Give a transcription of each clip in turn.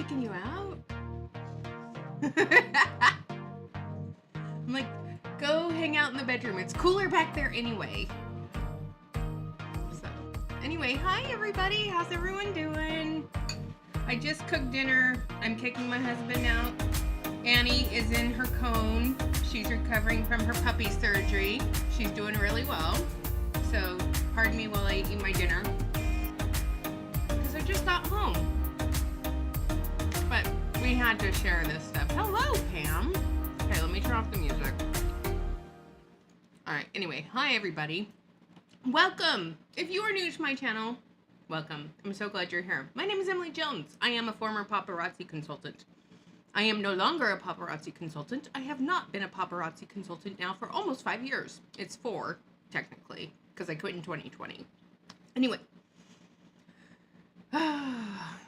kicking you out. I'm like, go hang out in the bedroom. It's cooler back there anyway. So, anyway, hi everybody. How's everyone doing? I just cooked dinner. I'm kicking my husband out. Annie is in her cone. She's recovering from her puppy surgery. She's doing really well. So, pardon me while I eat my dinner. Because I just got home. But we had to share this stuff. Hello, Pam. Okay, let me turn off the music. Alright, anyway, hi everybody. Welcome. If you are new to my channel, welcome. I'm so glad you're here. My name is Emily Jones. I am a former paparazzi consultant. I am no longer a paparazzi consultant. I have not been a paparazzi consultant now for almost 5 years. It's 4, technically, because I quit in 2020. Anyway.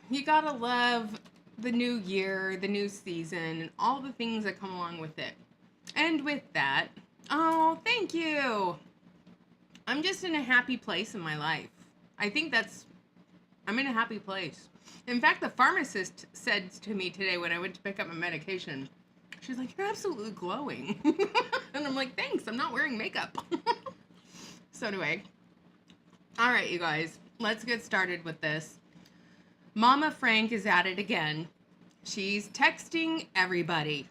You gotta love the new year, the new season, and all the things that come along with it. And with that, oh, thank you. I'm just in a happy place in my life. I think I'm in a happy place. In fact, the pharmacist said to me today when I went to pick up my medication, she's like, you're absolutely glowing. And I'm like, thanks, I'm not wearing makeup. So anyway, all right, you guys, let's get started with this. Mama Frank is at it again. She's texting everybody,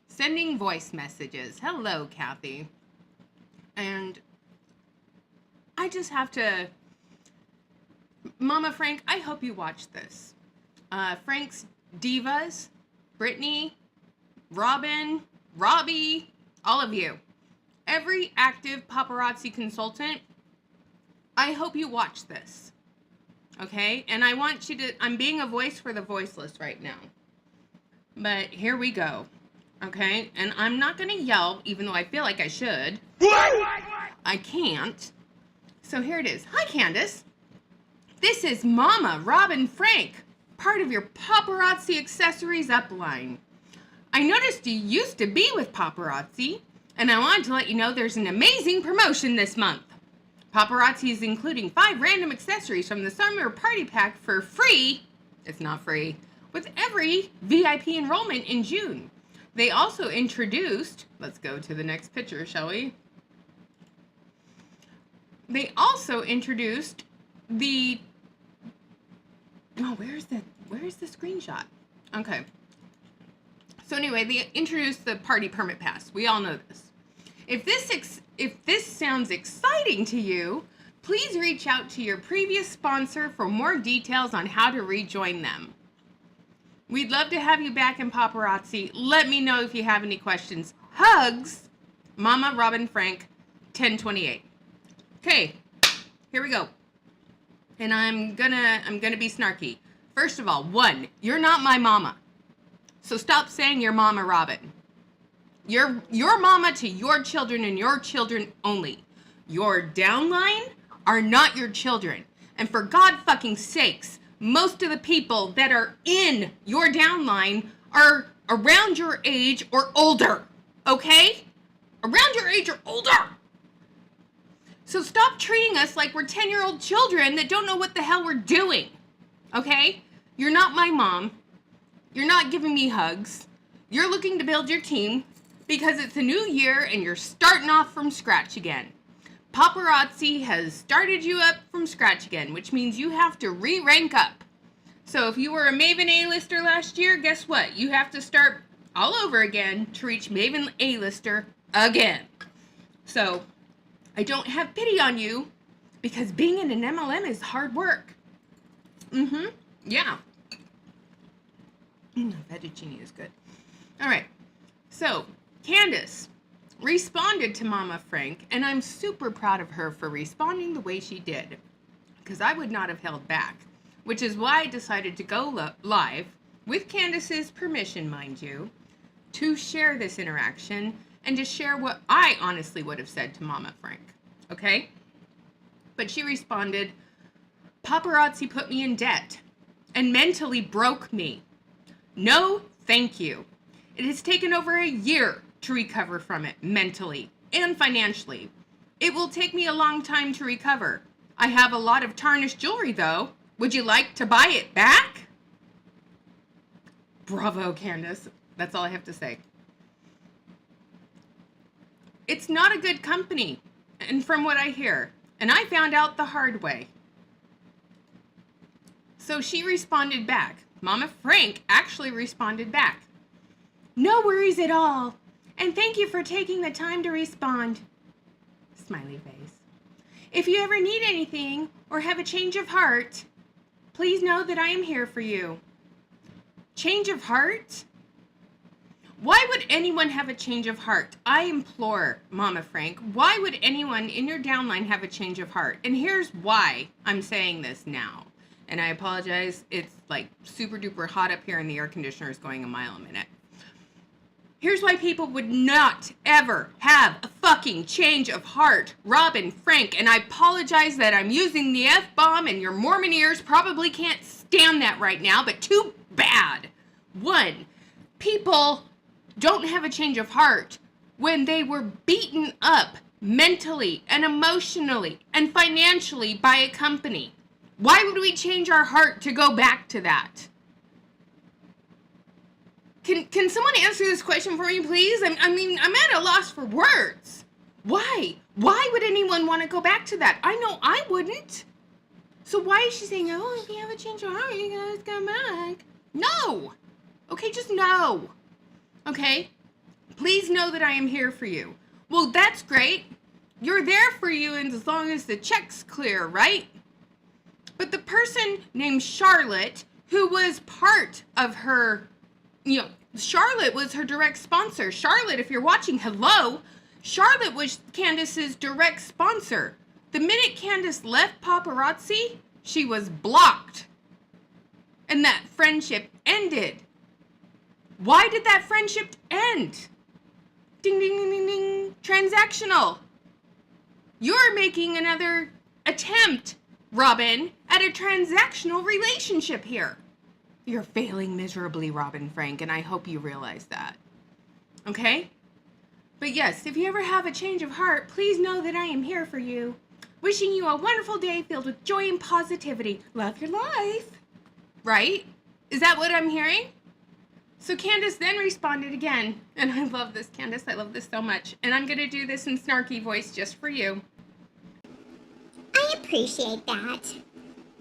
sending voice messages. Hello, Kathy. And I just have to, Mama Frank, I hope you watch this. Frank's divas, Brittany, Robin, Robbie, all of you. Every active paparazzi consultant, I hope you watch this. Okay? And I want you to, I'm being a voice for the voiceless right now. But here we go. Okay? And I'm not going to yell, even though I feel like I should. I can't. So here it is. Hi, Candace. This is Mama Robin Frank, part of your paparazzi accessories upline. I noticed you used to be with paparazzi, and I wanted to let you know there's an amazing promotion this month. Paparazzi is including 5 random accessories from the summer party pack for free, it's not free, with every VIP enrollment in June. They also introduced, let's go to the next picture, shall we? They also introduced the, oh, where's the screenshot? Okay. So anyway, they introduced the party permit pass. We all know this. If this sounds exciting to you, please reach out to your previous sponsor for more details on how to rejoin them. We'd love to have you back in paparazzi. Let me know if you have any questions. Hugs, Mama Robin Frank, 1028. Okay, here we go. And I'm gonna be snarky. First of all, 1, you're not my mama. So stop saying you're Mama Robin. You're your mama to your children and your children only. Your downline are not your children. And for God fucking sakes, most of the people that are in your downline are around your age or older. Okay? Around your age or older. So stop treating us like we're 10-year-old children that don't know what the hell we're doing. Okay? You're not my mom. You're not giving me hugs. You're looking to build your team because it's a new year and you're starting off from scratch again. Paparazzi has started you up from scratch again, which means you have to re-rank up. So if you were a Maven A-lister last year, guess what? You have to start all over again to reach Maven A-lister again. So I don't have pity on you because being in an MLM is hard work. Yeah. Fettuccine is good. All right. So Candace responded to Mama Frank, and I'm super proud of her for responding the way she did, because I would not have held back, which is why I decided to go live, with Candace's permission, mind you, to share this interaction and to share what I honestly would have said to Mama Frank, okay? But she responded, paparazzi put me in debt and mentally broke me. No, thank you. It has taken over a year to recover from it mentally and financially. It will take me a long time to recover. I have a lot of tarnished jewelry though. Would you like to buy it back? Bravo, Candace. That's all I have to say. It's not a good company, and from what I hear, and I found out the hard way. So she responded back. Mama Frank actually responded back. No worries at all, and thank you for taking the time to respond. Smiley face. If you ever need anything or have a change of heart, please know that I am here for you. Change of heart? Why would anyone have a change of heart? I implore, Mama Frank, why would anyone in your downline have a change of heart? And here's why I'm saying this now. And I apologize, it's like super duper hot up here and the air conditioner is going a mile a minute. Here's why people would not ever have a fucking change of heart. Robin, Frank, and I apologize that I'm using the F-bomb and your Mormon ears probably can't stand that right now, but too bad. One, people don't have a change of heart when they were beaten up mentally and emotionally and financially by a company. Why would we change our heart to go back to that? Can someone answer this question for me, please? I'm at a loss for words. Why? Why would anyone want to go back to that? I know I wouldn't. So why is she saying, oh, if you have a change of heart, you guys come back? No. Okay, just no. Okay? Please know that I am here for you. Well, that's great. You're there for you as long as the check's clear, right? But the person named Charlotte, who was part of her, Charlotte was her direct sponsor. Charlotte, if you're watching, hello. Charlotte was Candace's direct sponsor. The minute Candace left paparazzi, she was blocked. And that friendship ended. Why did that friendship end? Ding, ding, ding, ding, ding. Transactional. You're making another attempt, Robin, at a transactional relationship here. You're failing miserably, Robin Frank, and I hope you realize that. Okay? But yes, if you ever have a change of heart, please know that I am here for you. Wishing you a wonderful day filled with joy and positivity. Love your life. Right? Is that what I'm hearing? So Candace then responded again. And I love this, Candace. I love this so much. And I'm going to do this in snarky voice just for you. I appreciate that.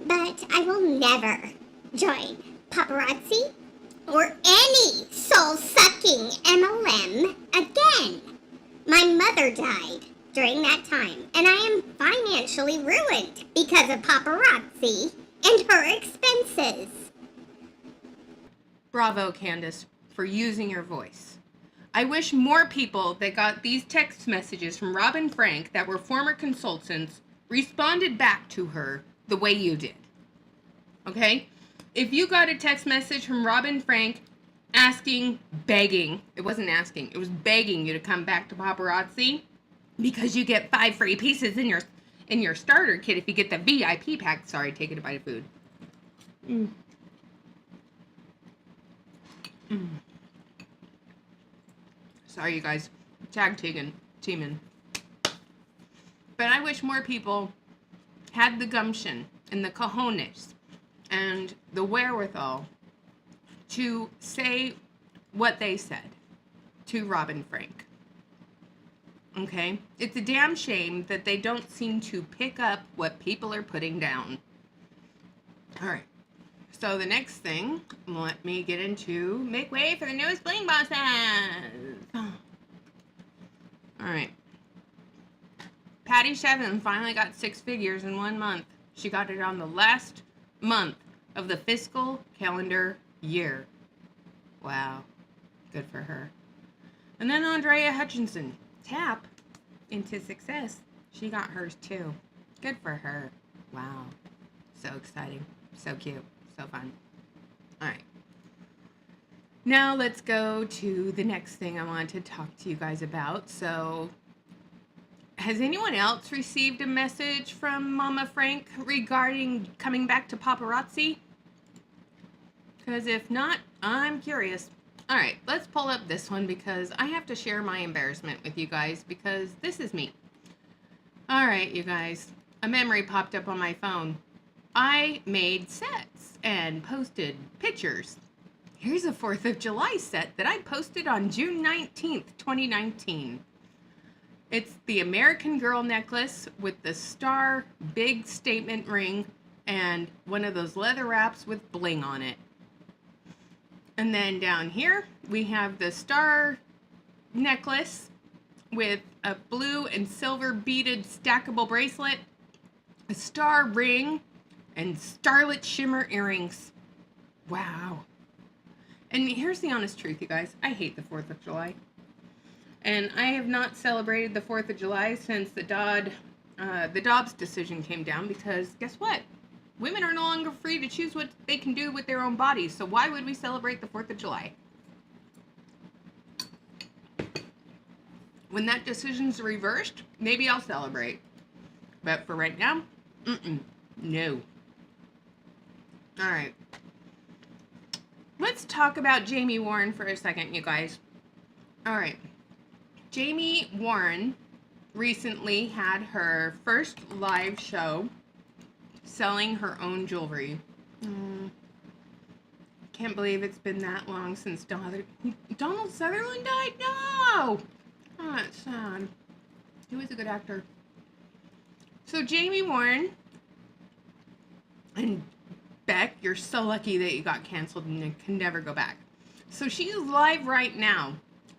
But I will never join paparazzi or any soul-sucking MLM again. My mother died during that time, and I am financially ruined because of paparazzi and her expenses. Bravo, Candace, for using your voice. I wish more people that got these text messages from Robin Frank that were former consultants responded back to her the way you did. Okay? If you got a text message from Robin Frank begging, it wasn't asking, it was begging you to come back to paparazzi because you get 5 free pieces in your starter kit if you get the VIP pack. Sorry, taking a bite of food. Sorry, you guys. Tag teaming. But I wish more people had the gumption and the cojones and the wherewithal to say what they said to Robin Frank. Okay? It's a damn shame that they don't seem to pick up what people are putting down. All right. So the next thing, let me get into make way for the newest bling bosses. All right. Patty Shevin finally got 6 figures in 1 month. She got it on the last month of the fiscal calendar year. Wow. Good for her. And then Andrea Hutchinson, tap into success. She got hers too. Good for her. Wow. So exciting. So cute. So fun. All right. Now let's go to the next thing I wanted to talk to you guys about. So, has anyone else received a message from Mama Frank regarding coming back to paparazzi? Because if not, I'm curious. All right, let's pull up this one because I have to share my embarrassment with you guys because this is me. All right, you guys, a memory popped up on my phone. I made sets and posted pictures Here's a 4th of July set that I posted on June 19th, 2019. It's the American Girl necklace with the star big statement ring and one of those leather wraps with bling on it. And then down here, we have the star necklace with a blue and silver beaded stackable bracelet, a star ring, and starlit shimmer earrings. Wow. And here's the honest truth, you guys. I hate the 4th of July. And I have not celebrated the 4th of July since the Dobbs decision came down, because guess what? Women are no longer free to choose what they can do with their own bodies. So why would we celebrate the 4th of July? When that decision's reversed, maybe I'll celebrate. But for right now, no. All right. Let's talk about Jamie Warren for a second, you guys. All right. Jamie Warren recently had her first live show selling her own jewelry. Can't believe it's been that long since Donald Sutherland died? No! Oh, that's sad. He was a good actor. So Jamie Warren and Beck, you're so lucky that you got canceled and can never go back. So she's live right now,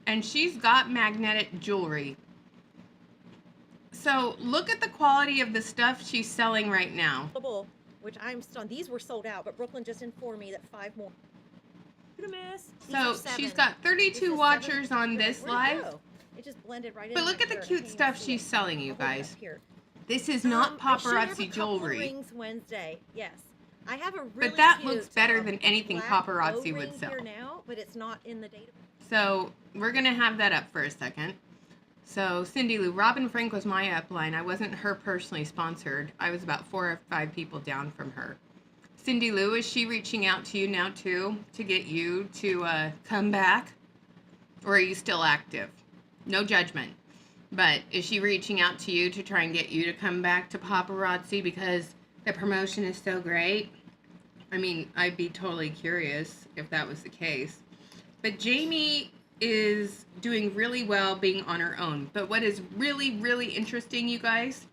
and she's got magnetic jewelry. So look at the quality of the stuff she's selling right now. Which I'm still, these were sold out, but Brooklyn just informed me that 5 more. Miss. So she's got 32 watchers on this live. It just blended right in. But look at the cute stuff she's selling, you guys. This is not paparazzi jewelry. Rings Wednesday, yes. I have a really but that cute, looks better than anything paparazzi would sell. Here now, but it's not in the database. So we're gonna have that up for a second. So Cindy Lou, Robin Frank was my upline. I wasn't her personally sponsored. I was about 4 or 5 people down from her. Cindy Lou, is she reaching out to you now too to get you to come back? Or are you still active? No judgment. But is she reaching out to you to try and get you to come back to paparazzi because the promotion is so great? I mean, I'd be totally curious if that was the case. But Jamie is doing really well being on her own. But what is really, really interesting, you guys,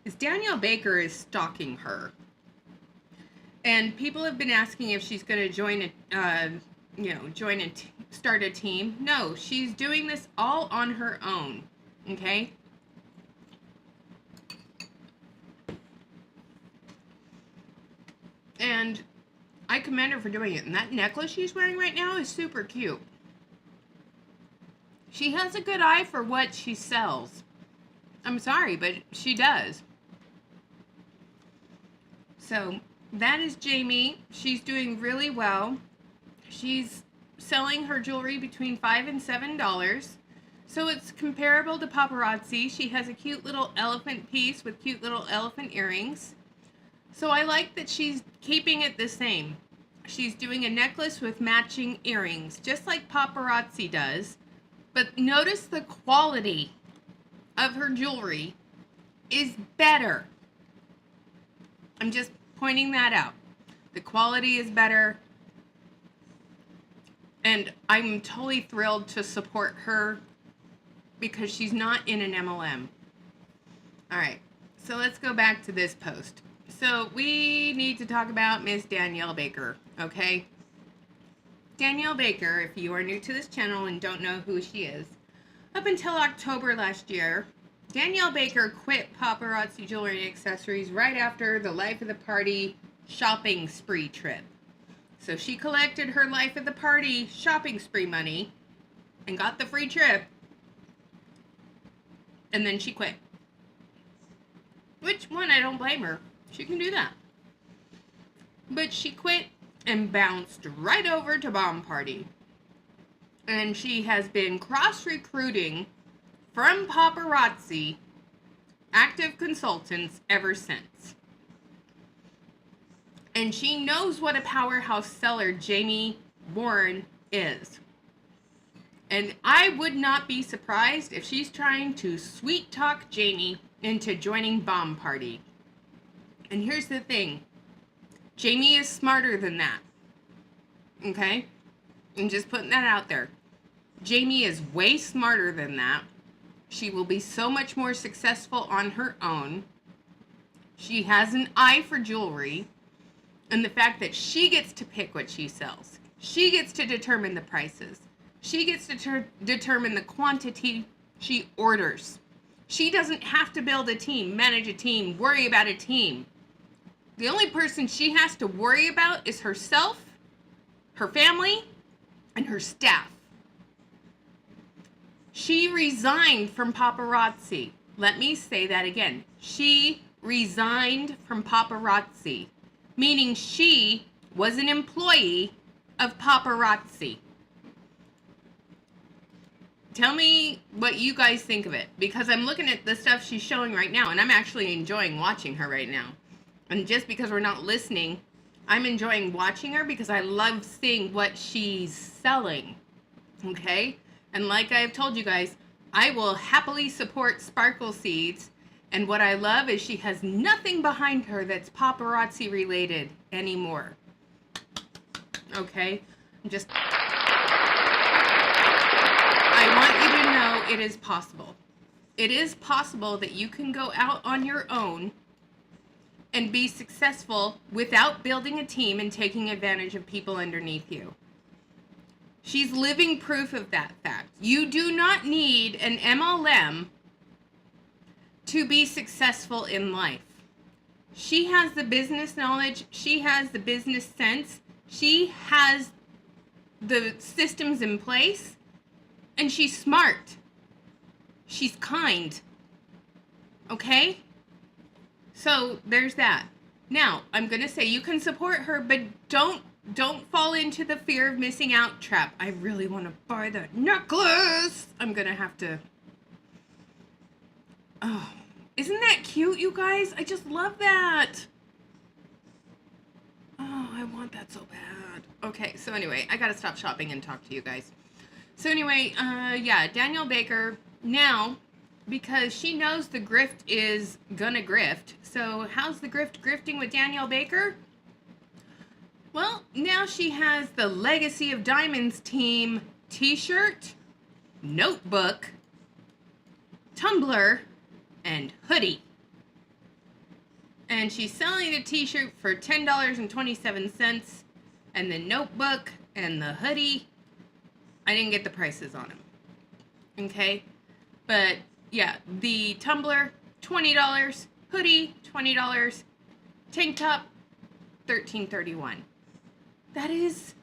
is Danielle Baker is stalking her. And people have been asking if she's going to join start a team. No, she's doing this all on her own. Okay? And I commend her for doing it. And that necklace she's wearing right now is super cute. She has a good eye for what she sells. I'm sorry, but she does. So that is Jamie. She's doing really well. She's selling her jewelry between $5 and $7. So it's comparable to paparazzi. She has a cute little elephant piece with cute little elephant earrings. So I like that she's keeping it the same. She's doing a necklace with matching earrings, just like paparazzi does. But notice the quality of her jewelry is better. I'm just pointing that out. The quality is better. And I'm totally thrilled to support her because she's not in an MLM. All right, so let's go back to this post. So we need to talk about Miss Danielle Baker, okay? Danielle Baker, if you are new to this channel and don't know who she is, up until October last year, Danielle Baker quit paparazzi jewelry and accessories right after the Life of the Party shopping spree trip. So she collected her Life of the Party shopping spree money and got the free trip, and then she quit. Which one, I don't blame her. She can do that. But she quit and bounced right over to Bomb Party. And she has been cross-recruiting from paparazzi active consultants ever since. And she knows what a powerhouse seller Jamie Warren is. And I would not be surprised if she's trying to sweet talk Jamie into joining Bomb Party. And here's the thing. Jamie is smarter than that. Okay? I'm just putting that out there. Jamie is way smarter than that. She will be so much more successful on her own. She has an eye for jewelry. And the fact that she gets to pick what she sells. She gets to determine the prices. She gets to determine the quantity she orders. She doesn't have to build a team, manage a team, worry about a team. The only person she has to worry about is herself, her family, and her staff. She resigned from paparazzi. Let me say that again. She resigned from paparazzi, meaning she was an employee of paparazzi. Tell me what you guys think of it, because I'm looking at the stuff she's showing right now, and I'm actually enjoying watching her right now. And just because we're not listening, I'm enjoying watching her because I love seeing what she's selling. Okay? And like I've told you guys, I will happily support Sparkle Seeds. And what I love is she has nothing behind her that's paparazzi related anymore. Okay? I want you to know it is possible. It is possible that you can go out on your own and be successful without building a team and taking advantage of people underneath you. She's living proof of that fact. You do not need an MLM to be successful in life. She has the business knowledge. She has the business sense. She has the systems in place. And she's smart. She's kind. Okay? So there's that. Now, I'm going to say you can support her, but don't fall into the fear of missing out trap. I really want to buy that necklace. I'm going to have to. Oh, isn't that cute, you guys? I just love that. Oh, I want that so bad. Okay, so anyway, I got to stop shopping and talk to you guys. So anyway, yeah, Danielle Baker, now, because she knows the grift is gonna grift, so how's the grift grifting with Danielle Baker? Well, now she has the Legacy of Diamonds team t-shirt, notebook, tumbler, and hoodie. And she's selling the t-shirt for $10.27, and the notebook and the hoodie, I didn't get the prices on them. Okay? But yeah, the tumbler, $20, hoodie, $20, tank top, $13.31. That is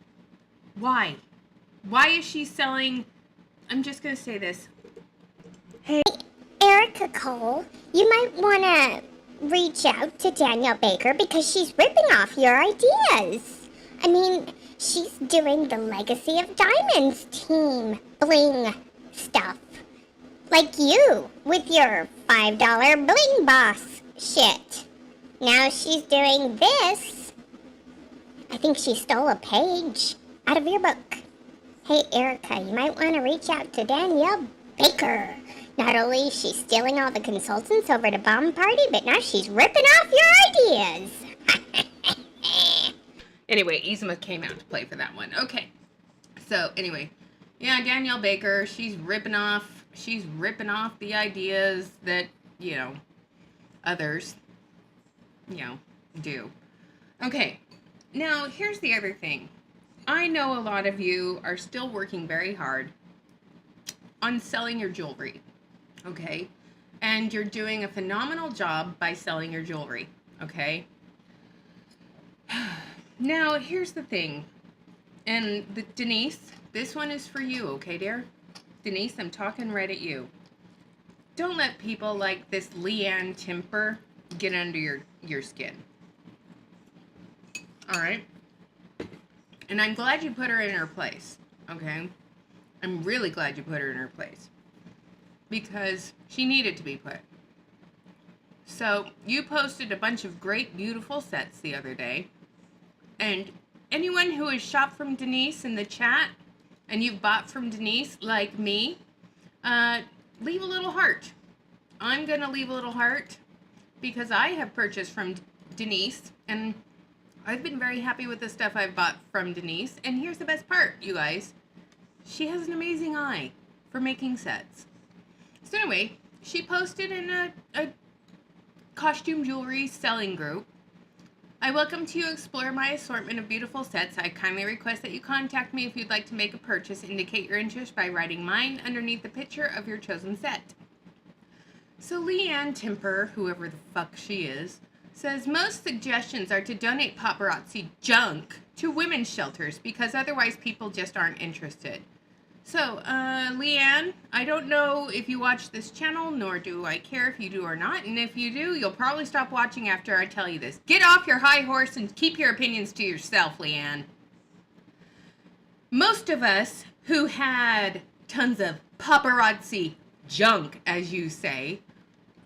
why. Why is she selling? I'm just gonna say this. Hey, Erica Cole, you might want to reach out to Danielle Baker because she's ripping off your ideas. I mean, she's doing the Legacy of Diamonds team bling stuff. Like you, with your $5 bling boss shit. Now she's doing this. I think she stole a page out of your book. Hey, Erica, you might want to reach out to Danielle Baker. Not only is she stealing all the consultants over to Bomb Party, but now she's ripping off your ideas. Anyway, Yzma came out to play for that one. Okay. So, anyway. Yeah, Danielle Baker, she's ripping off the ideas that, others, do. Okay. Now, here's the other thing. I know a lot of you are still working very hard on selling your jewelry. Okay? And you're doing a phenomenal job by selling your jewelry. Okay? Now, here's the thing. And Denise, this one is for you, okay, dear? Denise, I'm talking right at you. Don't let people like this Leanne Timper get under your skin. Alright? And I'm glad you put her in her place, okay? I'm really glad you put her in her place. Because she needed to be put. So, you posted a bunch of great, beautiful sets the other day. And anyone who has shopped from Denise in the chat, and you've bought from Denise, like me, leave a little heart. I'm going to leave a little heart because I have purchased from Denise, and I've been very happy with the stuff I've bought from Denise. And here's the best part, you guys. She has an amazing eye for making sets. So anyway, she posted in a costume jewelry selling group. I welcome to you explore my assortment of beautiful sets. I kindly request that you contact me if you'd like to make a purchase. Indicate your interest by writing mine underneath the picture of your chosen set. So Leanne Timper, whoever the fuck she is, says most suggestions are to donate paparazzi junk to women's shelters because otherwise people just aren't interested. So, Leanne, I don't know if you watch this channel, nor do I care if you do or not, and if you do, you'll probably stop watching after I tell you this. Get off your high horse and keep your opinions to yourself, Leanne. Most of us who had tons of paparazzi junk, as you say,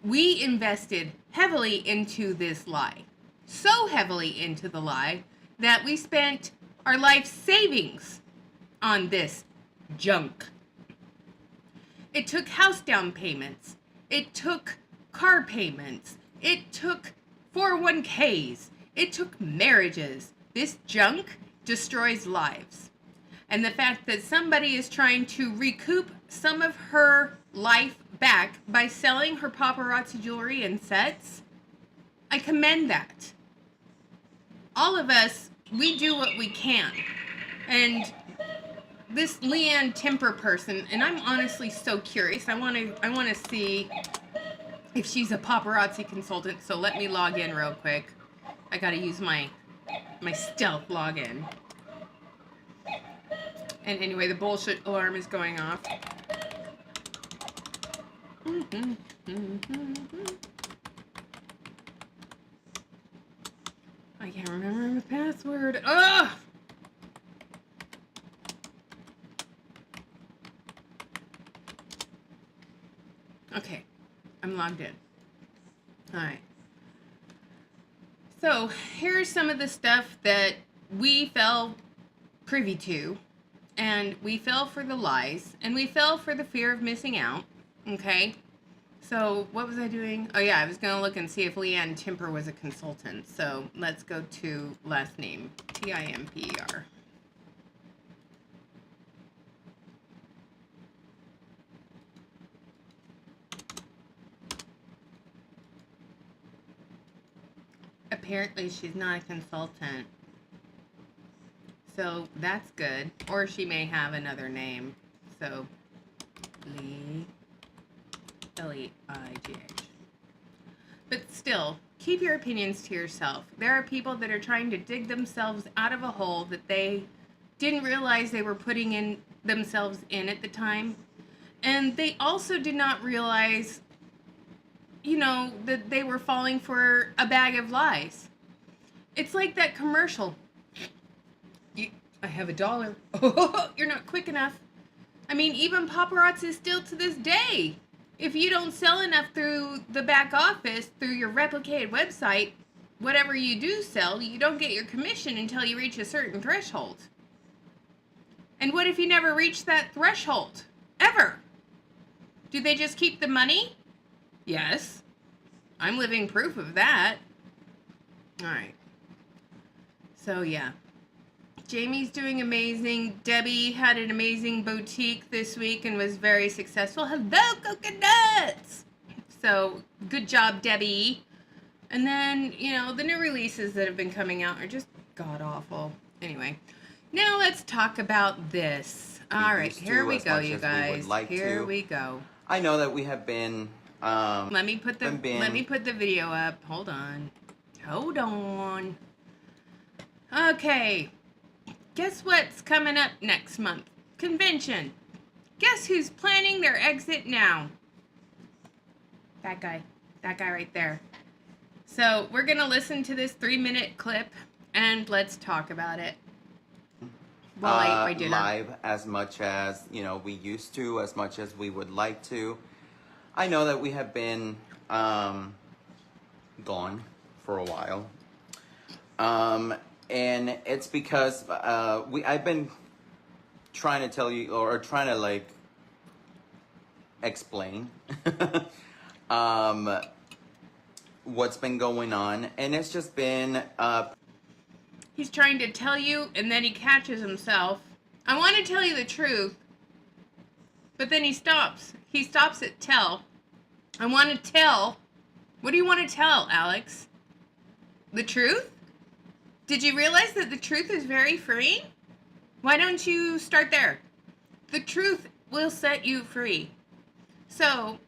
we invested heavily into this lie. So heavily into the lie that we spent our life savings on this junk. It took house down payments. It took car payments. It took 401ks. It took marriages. This junk destroys lives. And the fact that somebody is trying to recoup some of her life back by selling her paparazzi jewelry and sets, I commend that. All of us, we do what we can. And this Leanne Timper person, and I'm honestly so curious. I want to see if she's a paparazzi consultant. So let me log in real quick. I got to use my stealth login. And anyway, the bullshit alarm is going off. I can't remember the password. Ugh! Okay, I'm logged in. Alright. So, here's some of the stuff that we fell privy to. And we fell for the lies. And we fell for the fear of missing out. Okay? So, what was I doing? Oh yeah, I was going to look and see if Leanne Timper was a consultant. So, let's go to last name. Timper. Apparently she's not a consultant. So that's good. Or she may have another name. So Leigh. But still, keep your opinions to yourself. There are people that are trying to dig themselves out of a hole that they didn't realize they were putting in themselves in at the time. And they also did not realize, you know, that they were falling for a bag of lies. It's like that commercial. I have $1. Oh, you're not quick enough. I mean, even paparazzi still to this day. If you don't sell enough through the back office, through your replicated website, whatever you do sell, you don't get your commission until you reach a certain threshold. And what if you never reach that threshold? Ever? Do they just keep the money? Yes. I'm living proof of that. Alright. So, yeah. Jamie's doing amazing. Debbie had an amazing boutique this week and was very successful. Hello, coconuts! So, good job, Debbie. And then, you know, the new releases that have been coming out are just god-awful. Anyway, now let's talk about this. All right, here we go, you guys. Here we go. I know that we have been... let me put the video up. Hold on. Okay. Guess what's coming up next month? Convention. Guess who's planning their exit now? That guy right there. So we're gonna listen to this 3-minute clip and let's talk about it. While I did live as much as, you know, we used to, as much as we would like to. I know that we have been gone for a while. And it's because I've been trying to tell you, or trying to like explain what's been going on, and it's just been He's trying to tell you, and then he catches himself. I want to tell you the truth, but then he stops. He stops at tell. I want to tell. What do you want to tell, Alex? The truth? Did you realize that the truth is very freeing? Why don't you start there? The truth will set you free. So,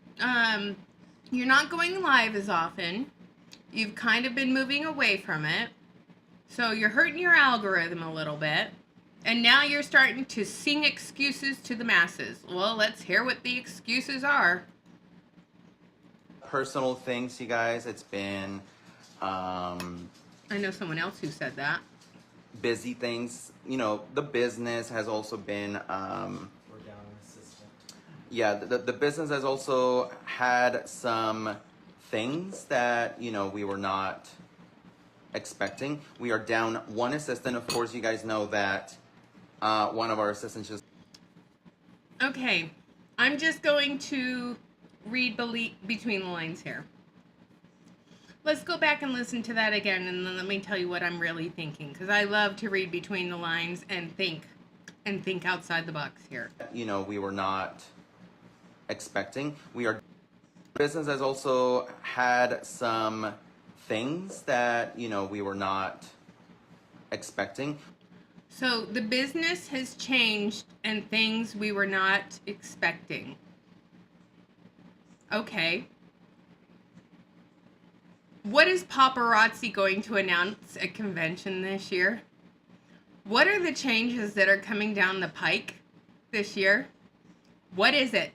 you're not going live as often. You've kind of been moving away from it. So you're hurting your algorithm a little bit. And now you're starting to sing excuses to the masses. Well, let's hear what the excuses are. Personal things, you guys. It's been I know someone else who said that. busy things. You know, the business has also been We're down an assistant. yeah, the business has also had some things that, you know, we were not expecting. We are down one assistant. Of course, you guys know that one of our assistants just... Okay, I'm just going to read between the lines here. Let's go back and listen to that again, and then let me tell you what I'm really thinking, because I love to read between the lines and think outside the box here. You know, we were not expecting. Business has also had some things that, you know, we were not expecting. So the business has changed and things we were not expecting. Okay. What is paparazzi going to announce at convention this year? What are the changes that are coming down the pike this year? What is it?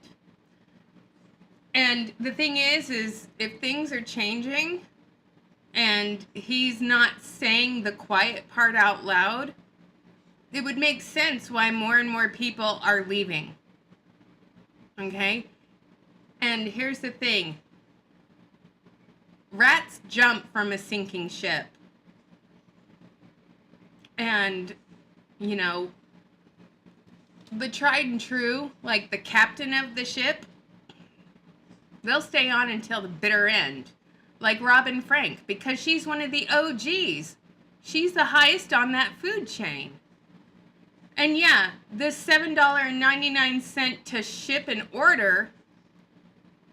And the thing is if things are changing and he's not saying the quiet part out loud, it would make sense why more and more people are leaving. Okay? And here's the thing. Rats jump from a sinking ship. And, you know, the tried and true, like the captain of the ship, they'll stay on until the bitter end. Like Robin Frank, because she's one of the OGs. She's the highest on that food chain. And yeah, this $7.99 to ship an order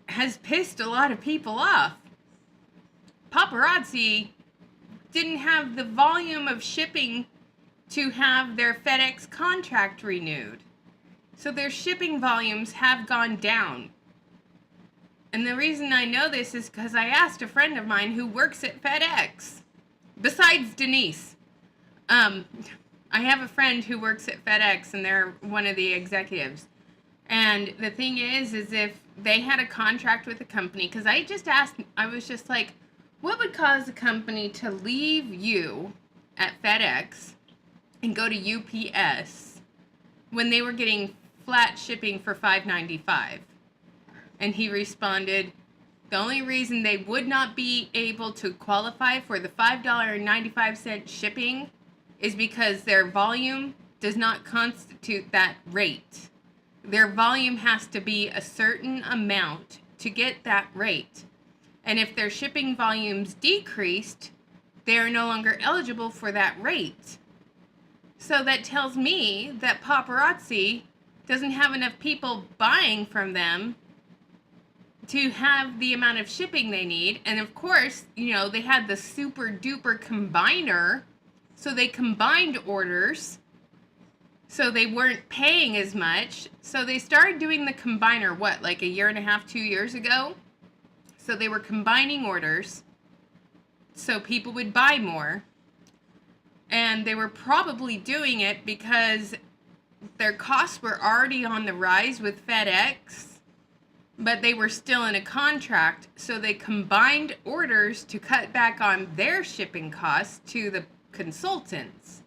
has pissed a lot of people off. Paparazzi didn't have the volume of shipping to have their FedEx contract renewed. So their shipping volumes have gone down. And the reason I know this is because I asked a friend of mine who works at FedEx. Besides Denise. I have a friend who works at FedEx and they're one of the executives. And the thing is if they had a contract with a company, because I was just like, what would cause a company to leave you at FedEx and go to UPS when they were getting flat shipping for $5.95? And he responded, the only reason they would not be able to qualify for the $5.95 shipping is because their volume does not constitute that rate. Their volume has to be a certain amount to get that rate. And if their shipping volumes decreased, they are no longer eligible for that rate. So that tells me that paparazzi doesn't have enough people buying from them to have the amount of shipping they need. And of course, you know, they had the super duper combiner, so they combined orders, so they weren't paying as much. So they started doing the combiner, like a year and a half, 2 years ago? So they were combining orders so people would buy more. And they were probably doing it because their costs were already on the rise with FedEx, but they were still in a contract, so they combined orders to cut back on their shipping costs to the consultants.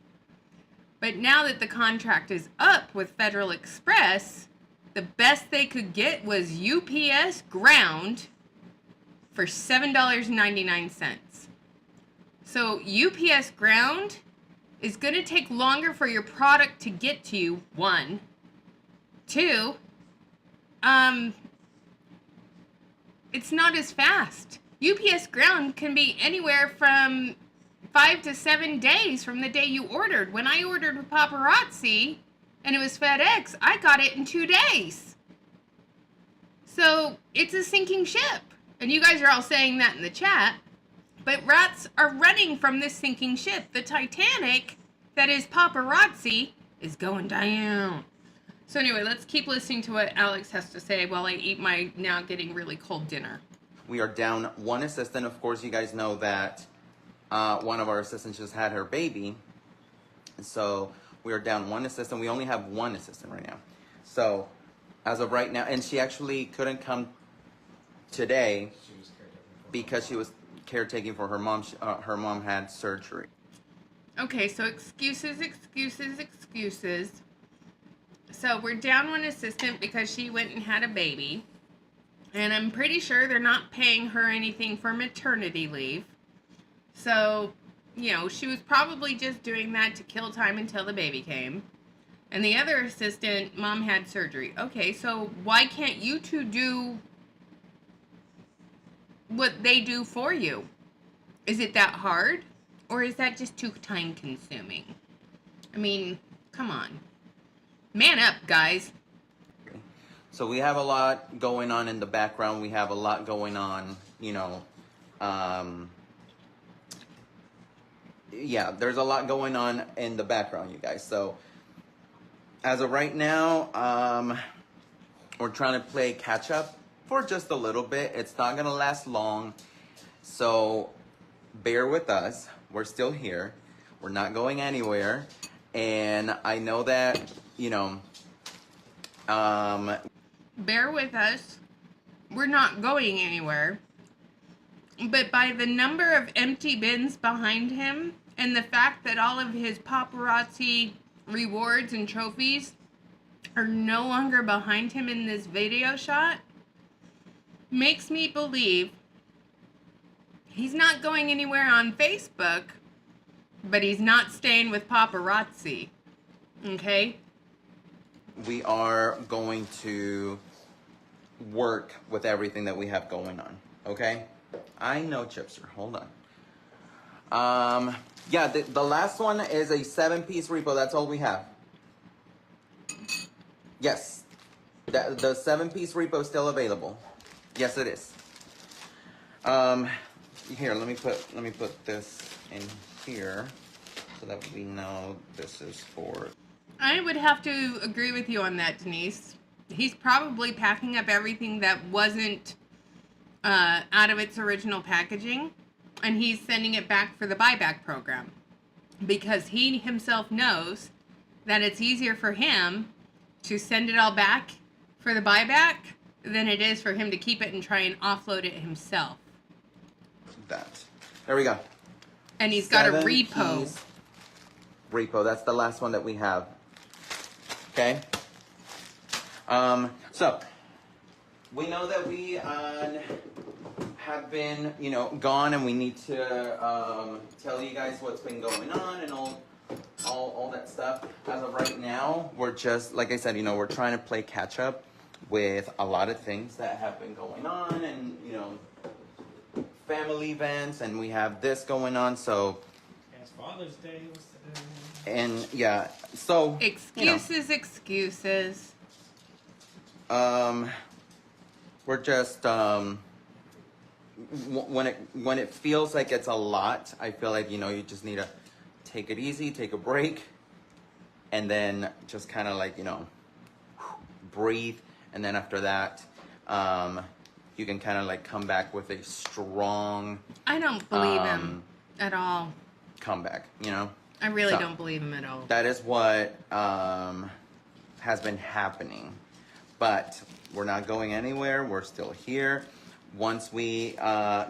But now that the contract is up with Federal Express, the best they could get was UPS Ground for $7.99. So UPS Ground is going to take longer for your product to get to you, 1. 2, it's not as fast. UPS Ground can be anywhere from 5 to 7 days from the day you ordered. When I ordered with Paparazzi and it was FedEx, I got it in 2 days. So it's a sinking ship. And you guys are all saying that in the chat. But rats are running from this sinking ship. The Titanic, that is Paparazzi, is going down. So anyway, let's keep listening to what Alex has to say while I eat my now getting really cold dinner. We are down one assistant. Of course, you guys know that one of our assistants just had her baby. So we are down one assistant. We only have one assistant right now. So as of right now, and she actually couldn't come today because she was caretaking for her mom. Her mom had surgery. Okay, so excuses. So we're down one assistant because she went and had a baby. And I'm pretty sure they're not paying her anything for maternity leave. So, she was probably just doing that to kill time until the baby came. And the other assistant, mom had surgery. Okay, so why can't you two do what they do for you? Is it that hard? Or is that just too time consuming? I mean, come on. Man up, guys. So we have a lot going on in the background. We have a lot going on, yeah, there's a lot going on in the background, you guys. So as of right now, we're trying to play catch up for just a little bit. It's not going to last long. So bear with us. We're still here. We're not going anywhere. And I know that, bear with us. We're not going anywhere. But by the number of empty bins behind him and the fact that all of his paparazzi rewards and trophies are no longer behind him in this video shot, makes me believe he's not going anywhere on Facebook, but he's not staying with paparazzi. Okay? We are going to work with everything that we have going on, okay? I know, Chipster. Hold on. Yeah, the last one is a 7-piece repo. That's all we have. Yes. The 7-piece repo is still available. Yes, it is. Here, let me put this in here so that we know this is for... I would have to agree with you on that, Denise. He's probably packing up everything that wasn't out of its original packaging, and he's sending it back for the buyback program because he himself knows that it's easier for him to send it all back for the buyback than it is for him to keep it and try and offload it himself. That. There we go. And he's got a 7-piece repo. Repo. That's the last one that we have. Okay. So we know that we have been, gone, and we need to tell you guys what's been going on and all that stuff. As of right now, we're just, like I said, we're trying to play catch up with a lot of things that have been going on, and family events, and we have this going on. So As Father's Day was today. and yeah, so Excuses. we're just when it feels like it's a lot, I feel like you just need to take it easy, take a break, and then just kind of like breathe, and then after that you can kind of like come back with a strong I don't believe him at all. comeback, I really So- don't believe him at all. That is what has been happening. But we're not going anywhere. We're still here. Once we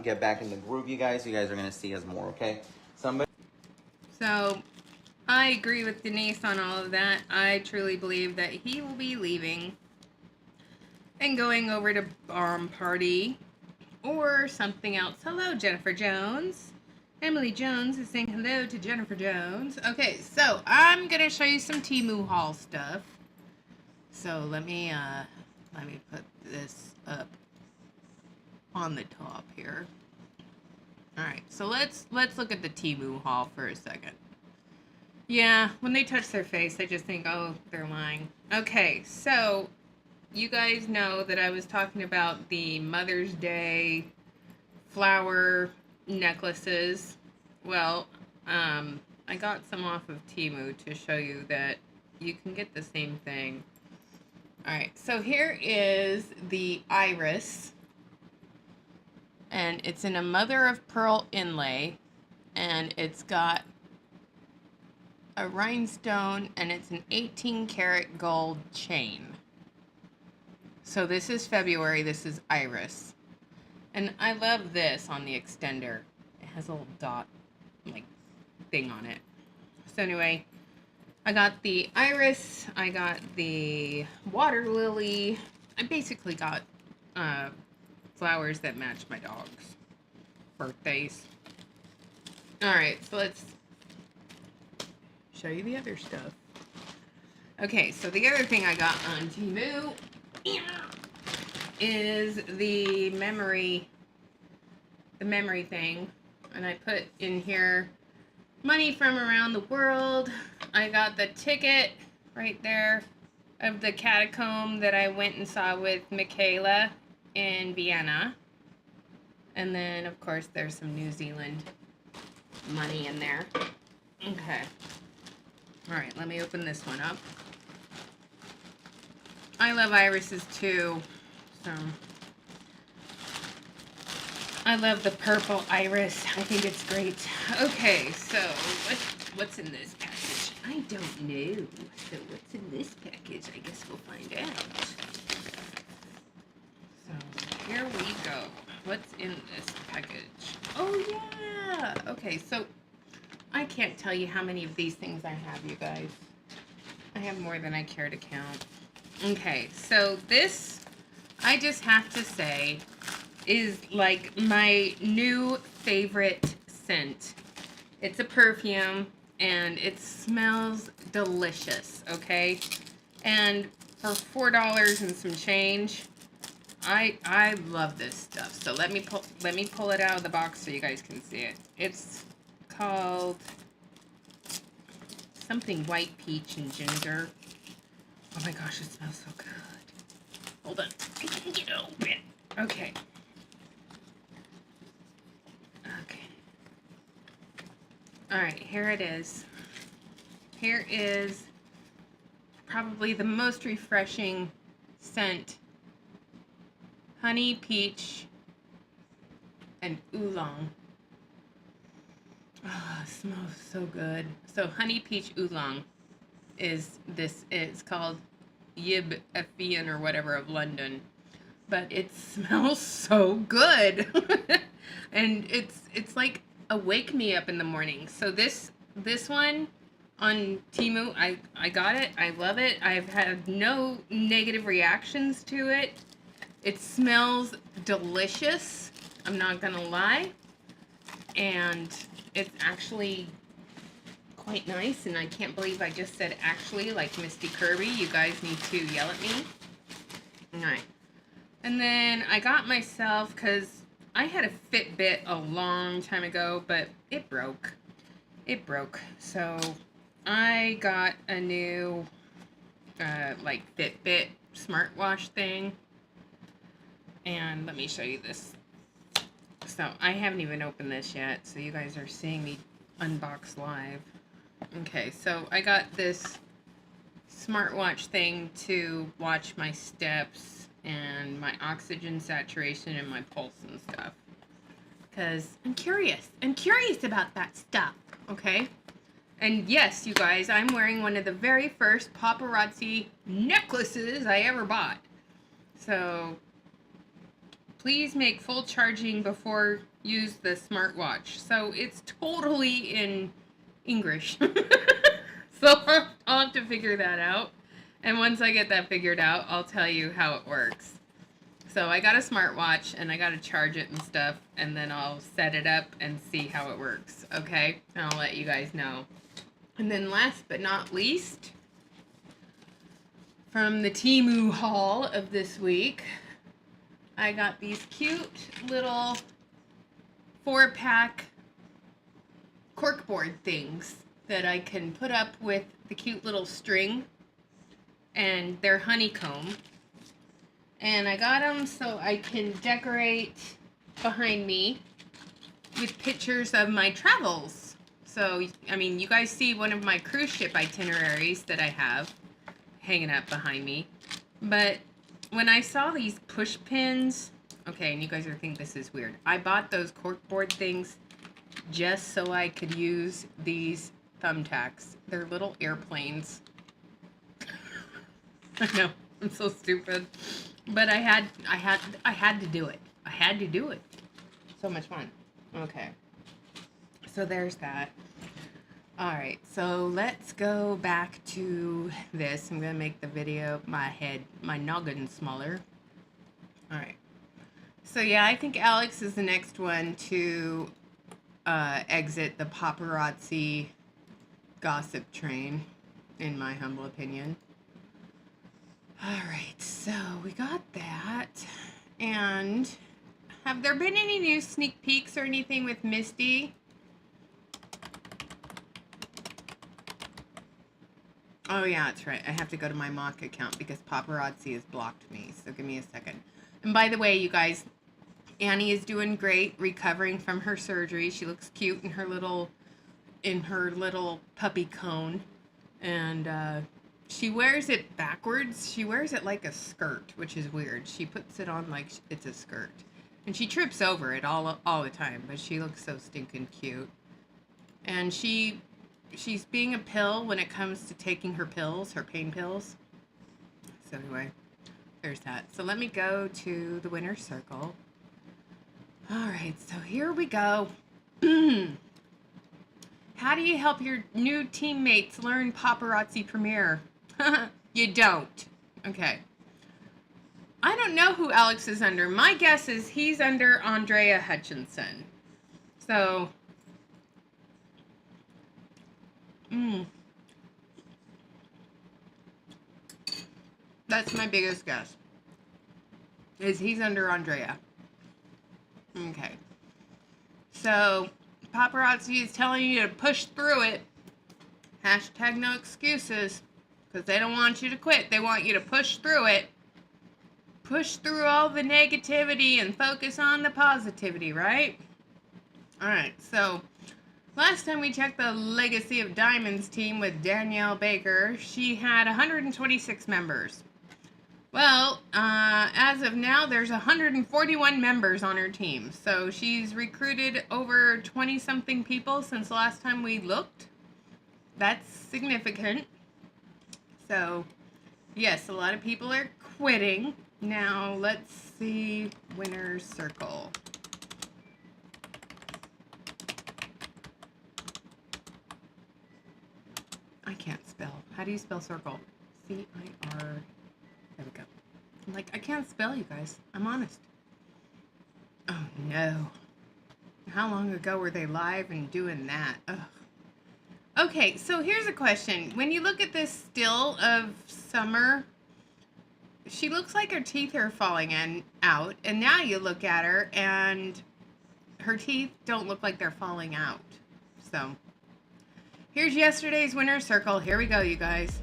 get back in the groove, you guys are going to see us more, okay? Somebody? So, I agree with Denise on all of that. I truly believe that he will be leaving and going over to Party or something else. Hello, Jennifer Jones. Emily Jones is saying hello to Jennifer Jones. Okay, so I'm gonna show you some Temu haul stuff. So let me put this up on the top here. All right, so let's look at the Temu haul for a second. Yeah, when they touch their face, I just think, oh, they're lying. Okay, so you guys know that I was talking about the Mother's Day flower necklaces. Well, I got some off of Temu to show you that you can get the same thing. All right, so here is the iris, and it's in a mother of pearl inlay, and it's got a rhinestone, and it's an 18 karat gold chain. So this is February, this is iris. And I love this on the extender. It has a little dot, like, thing on it. So anyway, I got the iris, I got the water lily. I basically got flowers that match my dog's birthdays. Alright, so let's show you the other stuff. Okay, so the other thing I got on Temu is the memory thing. And I put in here money from around the world. I got the ticket right there of the catacomb that I went and saw with Michaela in Vienna. And then, of course, there's some New Zealand money in there. Okay. Alright, let me open this one up. I love irises too, so I love the purple iris. I think it's great. Okay, so what's in this package? I don't know. So what's in this package? I guess we'll find out. So here we go. What's in this package? Oh yeah! Okay, so I can't tell you how many of these things I have, you guys. I have more than I care to count. Okay, so this, I just have to say, is like my new favorite scent. It's a perfume, and it smells delicious, okay? And for $4 and some change, I love this stuff. So let me pull it out of the box so you guys can see it. It's called something white peach and ginger. Oh my gosh, it smells so good. Hold on. I can get it open. Okay. Okay. Alright, here it is. Here is probably the most refreshing scent. Honey, peach, and oolong. Oh, it smells so good. So honey, peach, oolong is this. It's called Yib Effian or whatever of London, but it smells so good. And it's like a wake me up in the morning. So this one on Temu, I got it. I love it. I've had no negative reactions to it. It smells delicious. I'm not gonna lie. And it's actually quite nice, and I can't believe I just said actually like Misty Kirby. You guys need to yell at me. Alright. And then I got myself, because I had a Fitbit a long time ago, but it broke. It broke. So I got a new like Fitbit smartwatch thing. And let me show you this. So I haven't even opened this yet, so you guys are seeing me unbox live. Okay, so I got this smartwatch thing to watch my steps and my oxygen saturation and my pulse and stuff. Because I'm curious. I'm curious about that stuff, okay? And yes, you guys, I'm wearing one of the very first paparazzi necklaces I ever bought. So please make full charging before use the smartwatch. So it's totally in English. So I'll have to figure that out. And once I get that figured out, I'll tell you how it works. So I got a smartwatch and I got to charge it and stuff. And then I'll set it up and see how it works. Okay? And I'll let you guys know. And then last but not least, from the Temu haul of this week, I got these cute little 4-pack corkboard things that I can put up with the cute little string, and they're honeycomb. And I got them so I can decorate behind me with pictures of my travels. So, I mean, you guys see one of my cruise ship itineraries that I have hanging up behind me. But when I saw these push pins, okay, and you guys are thinking this is weird. I bought those corkboard things just so I could use these thumbtacks. They're little airplanes. I know, I'm so stupid. But I had to do it. I had to do it. So much fun. Okay. So there's that. Alright, so let's go back to this. I'm going to make the video, my noggin smaller. Alright. So yeah, I think Alex is the next one to exit the paparazzi gossip train, in my humble opinion. Alright, so we got that. And have there been any new sneak peeks or anything with Misty? Oh yeah, that's right. I have to go to my mock account because paparazzi has blocked me. So give me a second. And by the way, you guys, Annie is doing great, recovering from her surgery. She looks cute in her little puppy cone, and she wears it backwards. She wears it like a skirt, which is weird. She puts it on like it's a skirt, and she trips over it all the time. But she looks so stinking cute, and she's being a pill when it comes to taking her pills, her pain pills. So anyway, there's that. So let me go to the winner's circle. All right, so here we go. How do you help your new teammates learn paparazzi premiere? You don't. Okay. I don't know who Alex is under. My guess is he's under Andrea Hutchinson. So, that's my biggest guess. Is he's under Andrea. Okay. So, paparazzi is telling you to push through it. Hashtag no excuses. Because they don't want you to quit. They want you to push through it. Push through all the negativity and focus on the positivity, right? Alright, so last time we checked the Legacy of Diamonds team with Danielle Baker, she had 126 members. Well, as of now, there's 141 members on her team. So she's recruited over 20-something people since the last time we looked. That's significant. So, yes, a lot of people are quitting. Now, let's see winner's circle. I can't spell. How do you spell circle? C-I-R... There we go. I'm like, I can't spell, you guys. I'm honest. Oh, no. How long ago were they live and doing that? Ugh. Okay, so here's a question. When you look at this still of Summer, she looks like her teeth are falling out. And now you look at her, and her teeth don't look like they're falling out. So, here's yesterday's winner's circle. Here we go, you guys.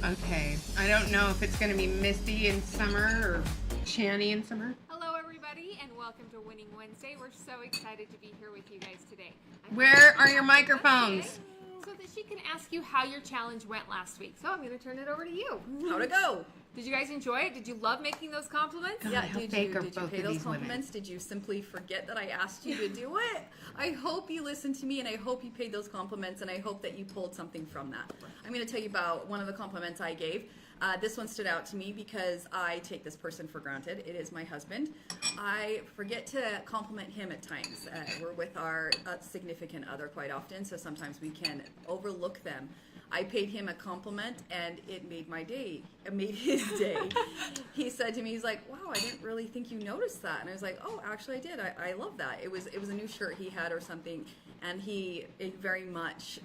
Okay, I don't know if it's going to be Misty in Summer or Channy in Summer. Hello everybody and welcome to Winning Wednesday. We're so excited to be here with you guys today. Where are your microphones? So that she can ask you how your challenge went last week. So I'm going to turn it over to you. How'd it go? Did you guys enjoy it? Did you love making those compliments? God, Yeah, how did fake you are pay both of those these women? compliments? Did you simply forget that I asked you to do it? I hope you listened to me, and I hope you paid those compliments, and I hope that you pulled something from that. I'm going to tell you about one of the compliments I gave. This one stood out to me because I take this person for granted. It is my husband. I forget to compliment him at times. We're with our significant other quite often, so sometimes we can overlook them. I paid him a compliment, and it made my day. It made his day. He said to me, he's like, wow, I didn't really think you noticed that. And I was like, oh, actually I did. I love that. It was a new shirt he had or something, and he very much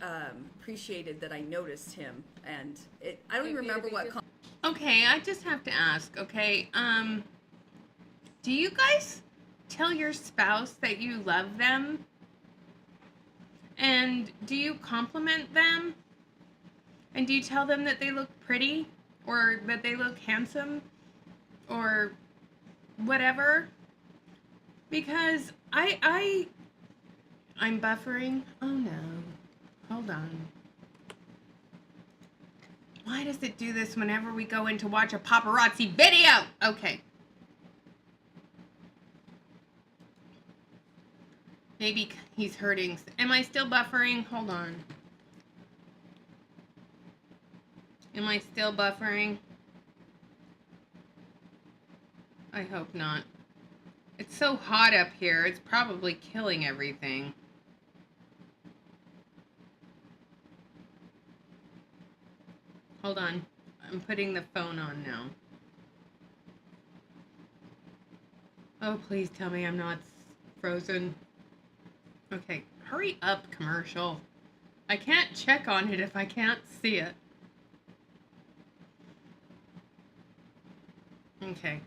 appreciated that I noticed him. And I don't even remember what... Okay, I just have to ask, okay, Do you guys tell your spouse that you love them? And do you compliment them? And do you tell them that they look pretty? Or that they look handsome? Or whatever? Because I'm buffering. Oh no. Hold on. Why does it do this whenever we go in to watch a paparazzi video? Okay. Maybe he's hurting. Am I still buffering? Hold on. Am I still buffering? I hope not. It's so hot up here. It's probably killing everything. Hold on. I'm putting the phone on now. Oh, please tell me I'm not frozen. Okay, hurry up, commercial. I can't check on it if I can't see it. Okay.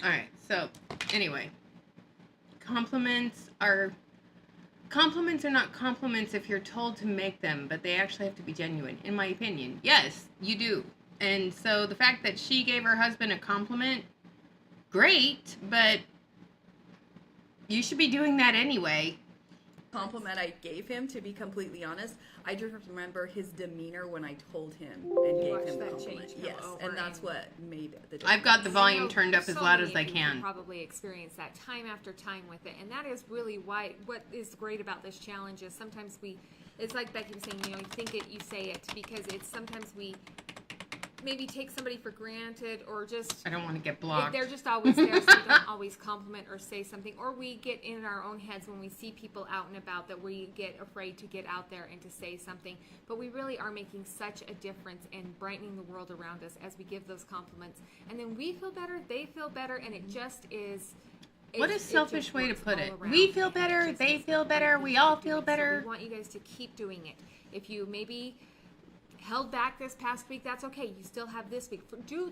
Alright, so, anyway. Compliments are not compliments if you're told to make them, but they actually have to be genuine, in my opinion. Yes, you do. And so the fact that she gave her husband a compliment, great, but you should be doing that anyway. Compliment I gave him, to be completely honest, I just remember his demeanor when I told him and gave him the compliment. Yes, and that's what made the difference. I've got the volume turned up as loud as I can. Probably experience that time after time with it, and that is really why. What is great about this challenge is sometimes it's like Becky was saying, you think it, you say it, because it's sometimes we maybe take somebody for granted, or just I don't want to get blocked. They're just always there, so we don't always compliment or say something, or we get in our own heads when we see people out and about that we get afraid to get out there and to say something. But we really are making such a difference in brightening the world around us as we give those compliments, and then we feel better, they feel better, and it just is. What a selfish way to put it. We feel better, they feel better, we all feel better. So we want you guys to keep doing it. If you maybe held back this past week, that's okay. You still have this week.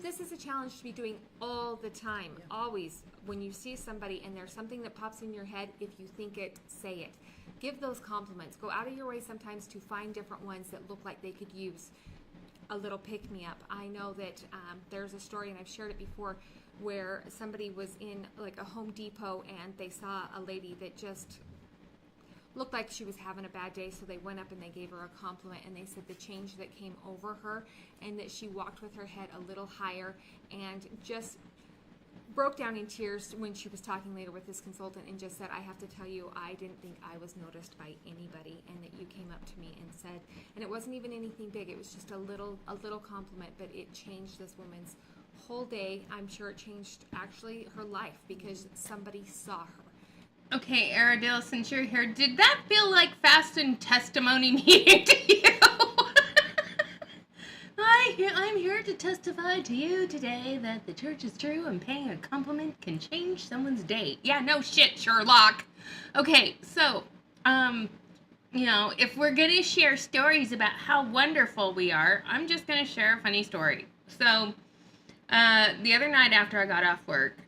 This is a challenge to be doing all the time. Yeah. Always. When you see somebody and there's something that pops in your head, if you think it, say it. Give those compliments. Go out of your way sometimes to find different ones that look like they could use a little pick-me-up. I know that there's a story, and I've shared it before, where somebody was in like a Home Depot and they saw a lady that just looked like she was having a bad day, so they went up and they gave her a compliment, and they said the change that came over her, and that she walked with her head a little higher, and just broke down in tears when she was talking later with this consultant, and just said, I have to tell you, I didn't think I was noticed by anybody, and that you came up to me and said, and it wasn't even anything big, it was just a little compliment, but it changed this woman's whole day. I'm sure it changed actually her life, because somebody saw her. Okay, Aradale, since you're here, did that feel like fast and testimony meeting to you? I'm here to testify to you today that the church is true and paying a compliment can change someone's day. Yeah, no shit, Sherlock. Okay, so, if we're going to share stories about how wonderful we are, I'm just going to share a funny story. So, the other night after I got off work,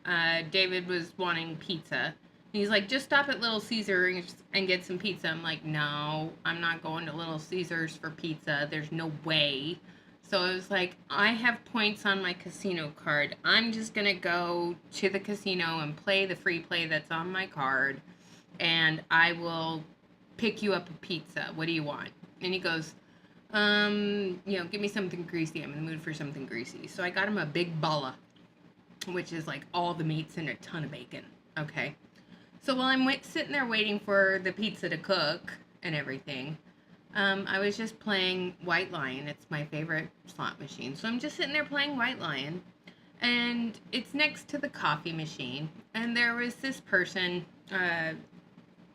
David was wanting pizza. He's like, just stop at Little Caesars and get some pizza. I'm like, no, I'm not going to Little Caesars for pizza. There's no way. So I was like, I have points on my casino card. I'm just going to go to the casino and play the free play that's on my card. And I will pick you up a pizza. What do you want? And he goes, give me something greasy. I'm in the mood for something greasy. So I got him a big bala, which is like all the meats and a ton of bacon. Okay. So while I'm sitting there waiting for the pizza to cook and everything, I was just playing White Lion. It's my favorite slot machine. So I'm just sitting there playing White Lion, and it's next to the coffee machine. And there was this person,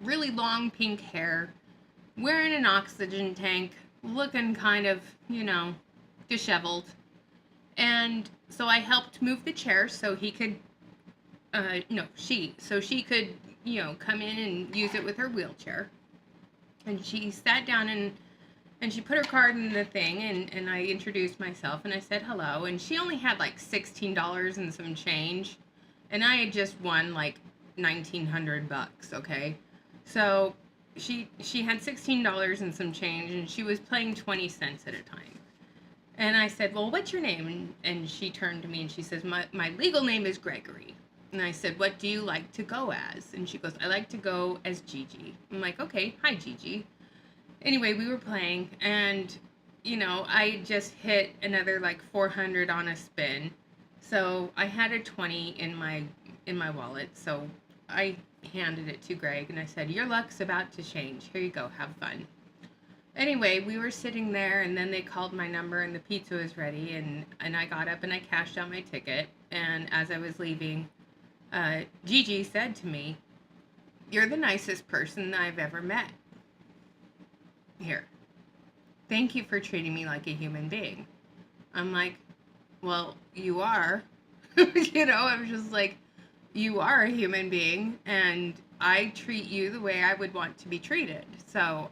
really long pink hair, wearing an oxygen tank, looking kind of, disheveled. And so I helped move the chair so he could, she could, come in and use it with her wheelchair. And she sat down And she put her card in the thing, and I introduced myself, and I said hello. And she only had like $16 and some change. And I had just won like $1,900, okay? So she had $16 and some change, and she was playing 20 cents at a time. And I said, well, what's your name? And she turned to me and she says, my legal name is Gregory. And I said, what do you like to go as? And she goes, I like to go as Gigi. I'm like, okay, hi, Gigi. Anyway, we were playing, and, you know, I just hit another, like, 400 on a spin. So I had a 20 in my wallet, so I handed it to Greg, and I said, your luck's about to change. Here you go, have fun. Anyway, we were sitting there, and then they called my number, and the pizza was ready, and I got up, and I cashed out my ticket, and as I was leaving, Gigi said to me, you're the nicest person I've ever met. Here. Thank you for treating me like a human being. I'm like, well, you are. You know, I was just like, you are a human being, and I treat you the way I would want to be treated. So,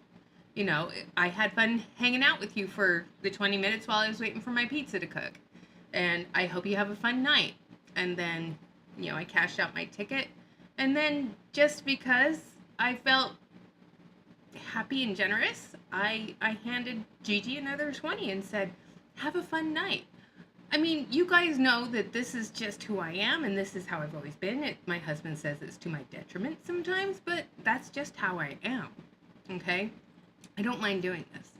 you know, I had fun hanging out with you for the 20 minutes while I was waiting for my pizza to cook. And I hope you have a fun night. And then, you know, I cashed out my ticket. And then just because I felt happy and generous, I handed Gigi another 20 and said, have a fun night. I mean, you guys know that this is just who I am, and this is how I've always been. My husband says it's to my detriment sometimes, but that's just how I am, okay? I don't mind doing this.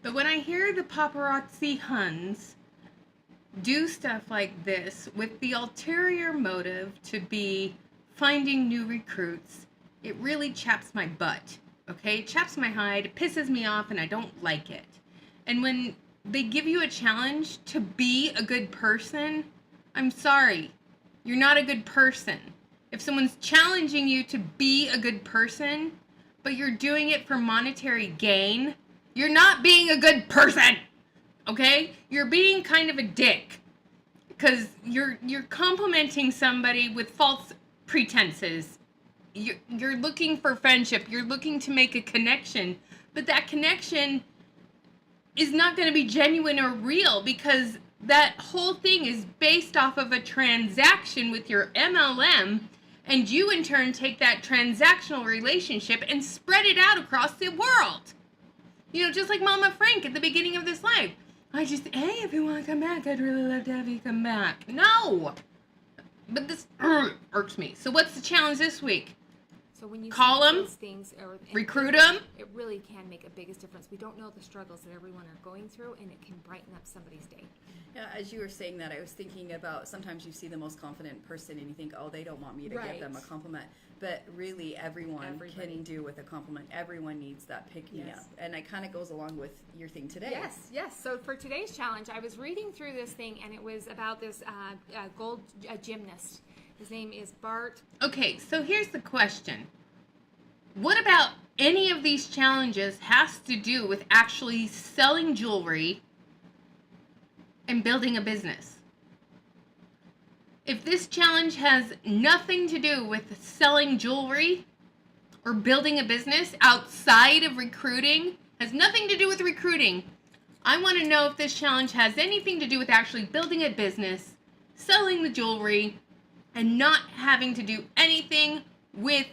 But when I hear the paparazzi Huns do stuff like this with the ulterior motive to be finding new recruits, it really chaps my butt, okay? It chaps my hide, it pisses me off, and I don't like it. And when they give you a challenge to be a good person, I'm sorry, you're not a good person. If someone's challenging you to be a good person, but you're doing it for monetary gain, you're not being a good person, okay? You're being kind of a dick, because you're complimenting somebody with false pretenses. You're looking for friendship, you're looking to make a connection, but that connection is not going to be genuine or real, because that whole thing is based off of a transaction with your MLM, and you in turn take that transactional relationship and spread it out across the world. You know, just like Mama Frank at the beginning of this live. Hey, if you want to come back, I'd really love to have you come back. No! But this irks me. So what's the challenge this week? So when you Call see them, those things, recruit them. it really can make a biggest difference. We don't know the struggles that everyone are going through, and it can brighten up somebody's day. Yeah, as you were saying that, I was thinking about sometimes you see the most confident person and you think, oh, they don't want me to give them a compliment. But really, everybody can do with a compliment. Everyone needs that pick-me-up. And it kind of goes along with your thing today. Yes. So for today's challenge, I was reading through this thing, and it was about this gold gymnast. His name is Bart. Okay, so here's the question. What about any of these challenges has to do with actually selling jewelry and building a business? If this challenge has nothing to do with selling jewelry or building a business outside of recruiting, has nothing to do with recruiting, I want to know if this challenge has anything to do with actually building a business, selling the jewelry, and not having to do anything with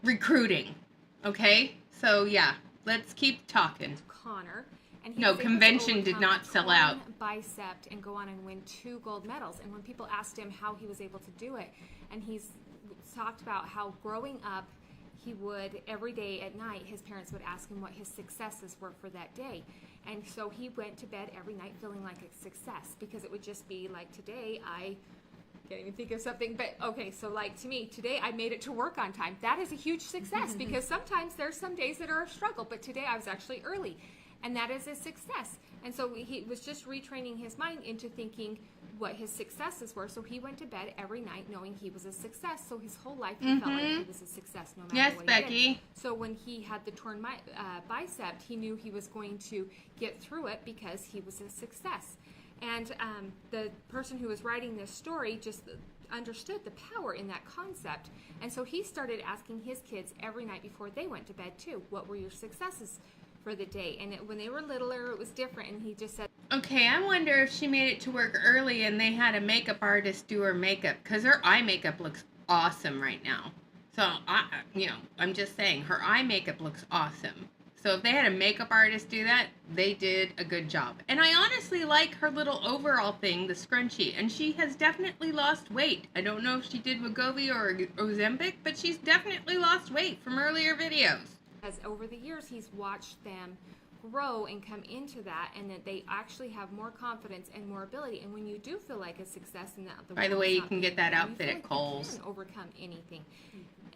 recruiting. Okay? So, yeah, let's keep talking. Connor. And he No, was able to convention did overcome not sell out. torn bicep and go on and win 2 gold medals. And when people asked him how he was able to do it, and he's talked about how growing up, he would, every day at night, his parents would ask him what his successes were for that day. And so he went to bed every night feeling like a success, because it would just be like, today I can't even think of something, but okay, so like to me, today I made it to work on time. That is a huge success, because sometimes there's some days that are a struggle, but today I was actually early, and that is a success. And so he was just retraining his mind into thinking what his successes were. So he went to bed every night knowing he was a success. So his whole life he felt like he was a success no matter what he did. Becky. So when he had the torn bicep, he knew he was going to get through it because he was a success. And the person who was writing this story just understood the power in that concept. And so he started asking his kids every night before they went to bed too, what were your successes for the day. And when they were littler, it was different. And he just said, Okay, I wonder if she made it to work early and they had a makeup artist do her makeup, because her eye makeup looks awesome right now. So, I'm just saying, her eye makeup looks awesome. So if they had a makeup artist do that, they did a good job. And I honestly like her little overall thing, the scrunchie. And she has definitely lost weight. I don't know if she did Wegovy or Ozempic, but she's definitely lost weight from earlier videos. as over the years, he's watched them grow and come into that, and that they actually have more confidence and more ability. And when you do feel like a success in that, By the way, you can get that outfit at Kohl's. You can overcome anything.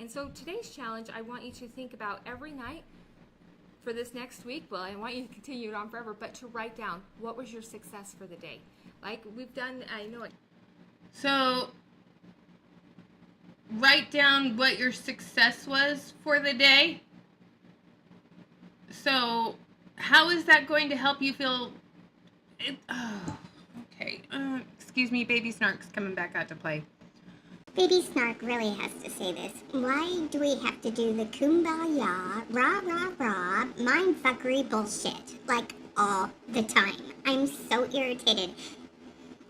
And so today's challenge, I want you to think about every night for this next week. Well, I want you to continue it on forever, but to write down what was your success for the day. Like we've done, I know it. So, write down what your success was for the day. So, how is that going to help you feel? Okay. Excuse me, Baby Snark's coming back out to play. Baby Snark really has to say this. Why do we have to do the kumbaya, rah, rah, rah, mindfuckery bullshit, like, all the time? I'm so irritated.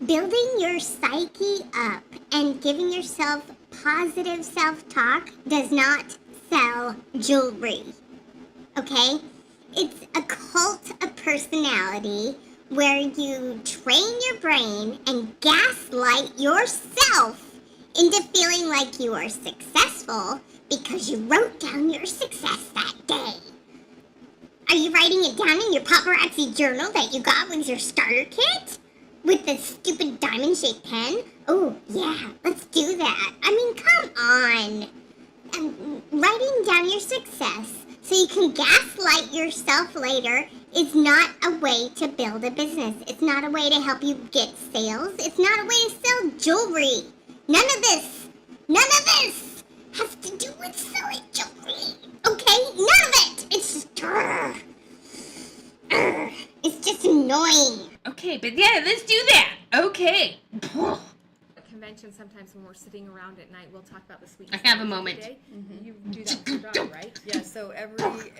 Building your psyche up and giving yourself positive self-talk does not sell jewelry, okay? It's a cult of personality where you train your brain and gaslight yourself into feeling like you are successful because you wrote down your success that day. Are you writing it down in your paparazzi journal that you got with your starter kit? With the stupid diamond-shaped pen? Oh, yeah, let's do that. I mean, come on. Writing down your success so you can gaslight yourself later is not a way to build a business. It's not a way to help you get sales. It's not a way to sell jewelry. None of this has to do with selling jewelry, okay? None of it. It's just, it's just annoying. Okay, but yeah, let's do that. Okay. At convention, sometimes when we're sitting around at night, we'll talk about the sweet. I have a moment. You do that with your daughter, right? Yeah, so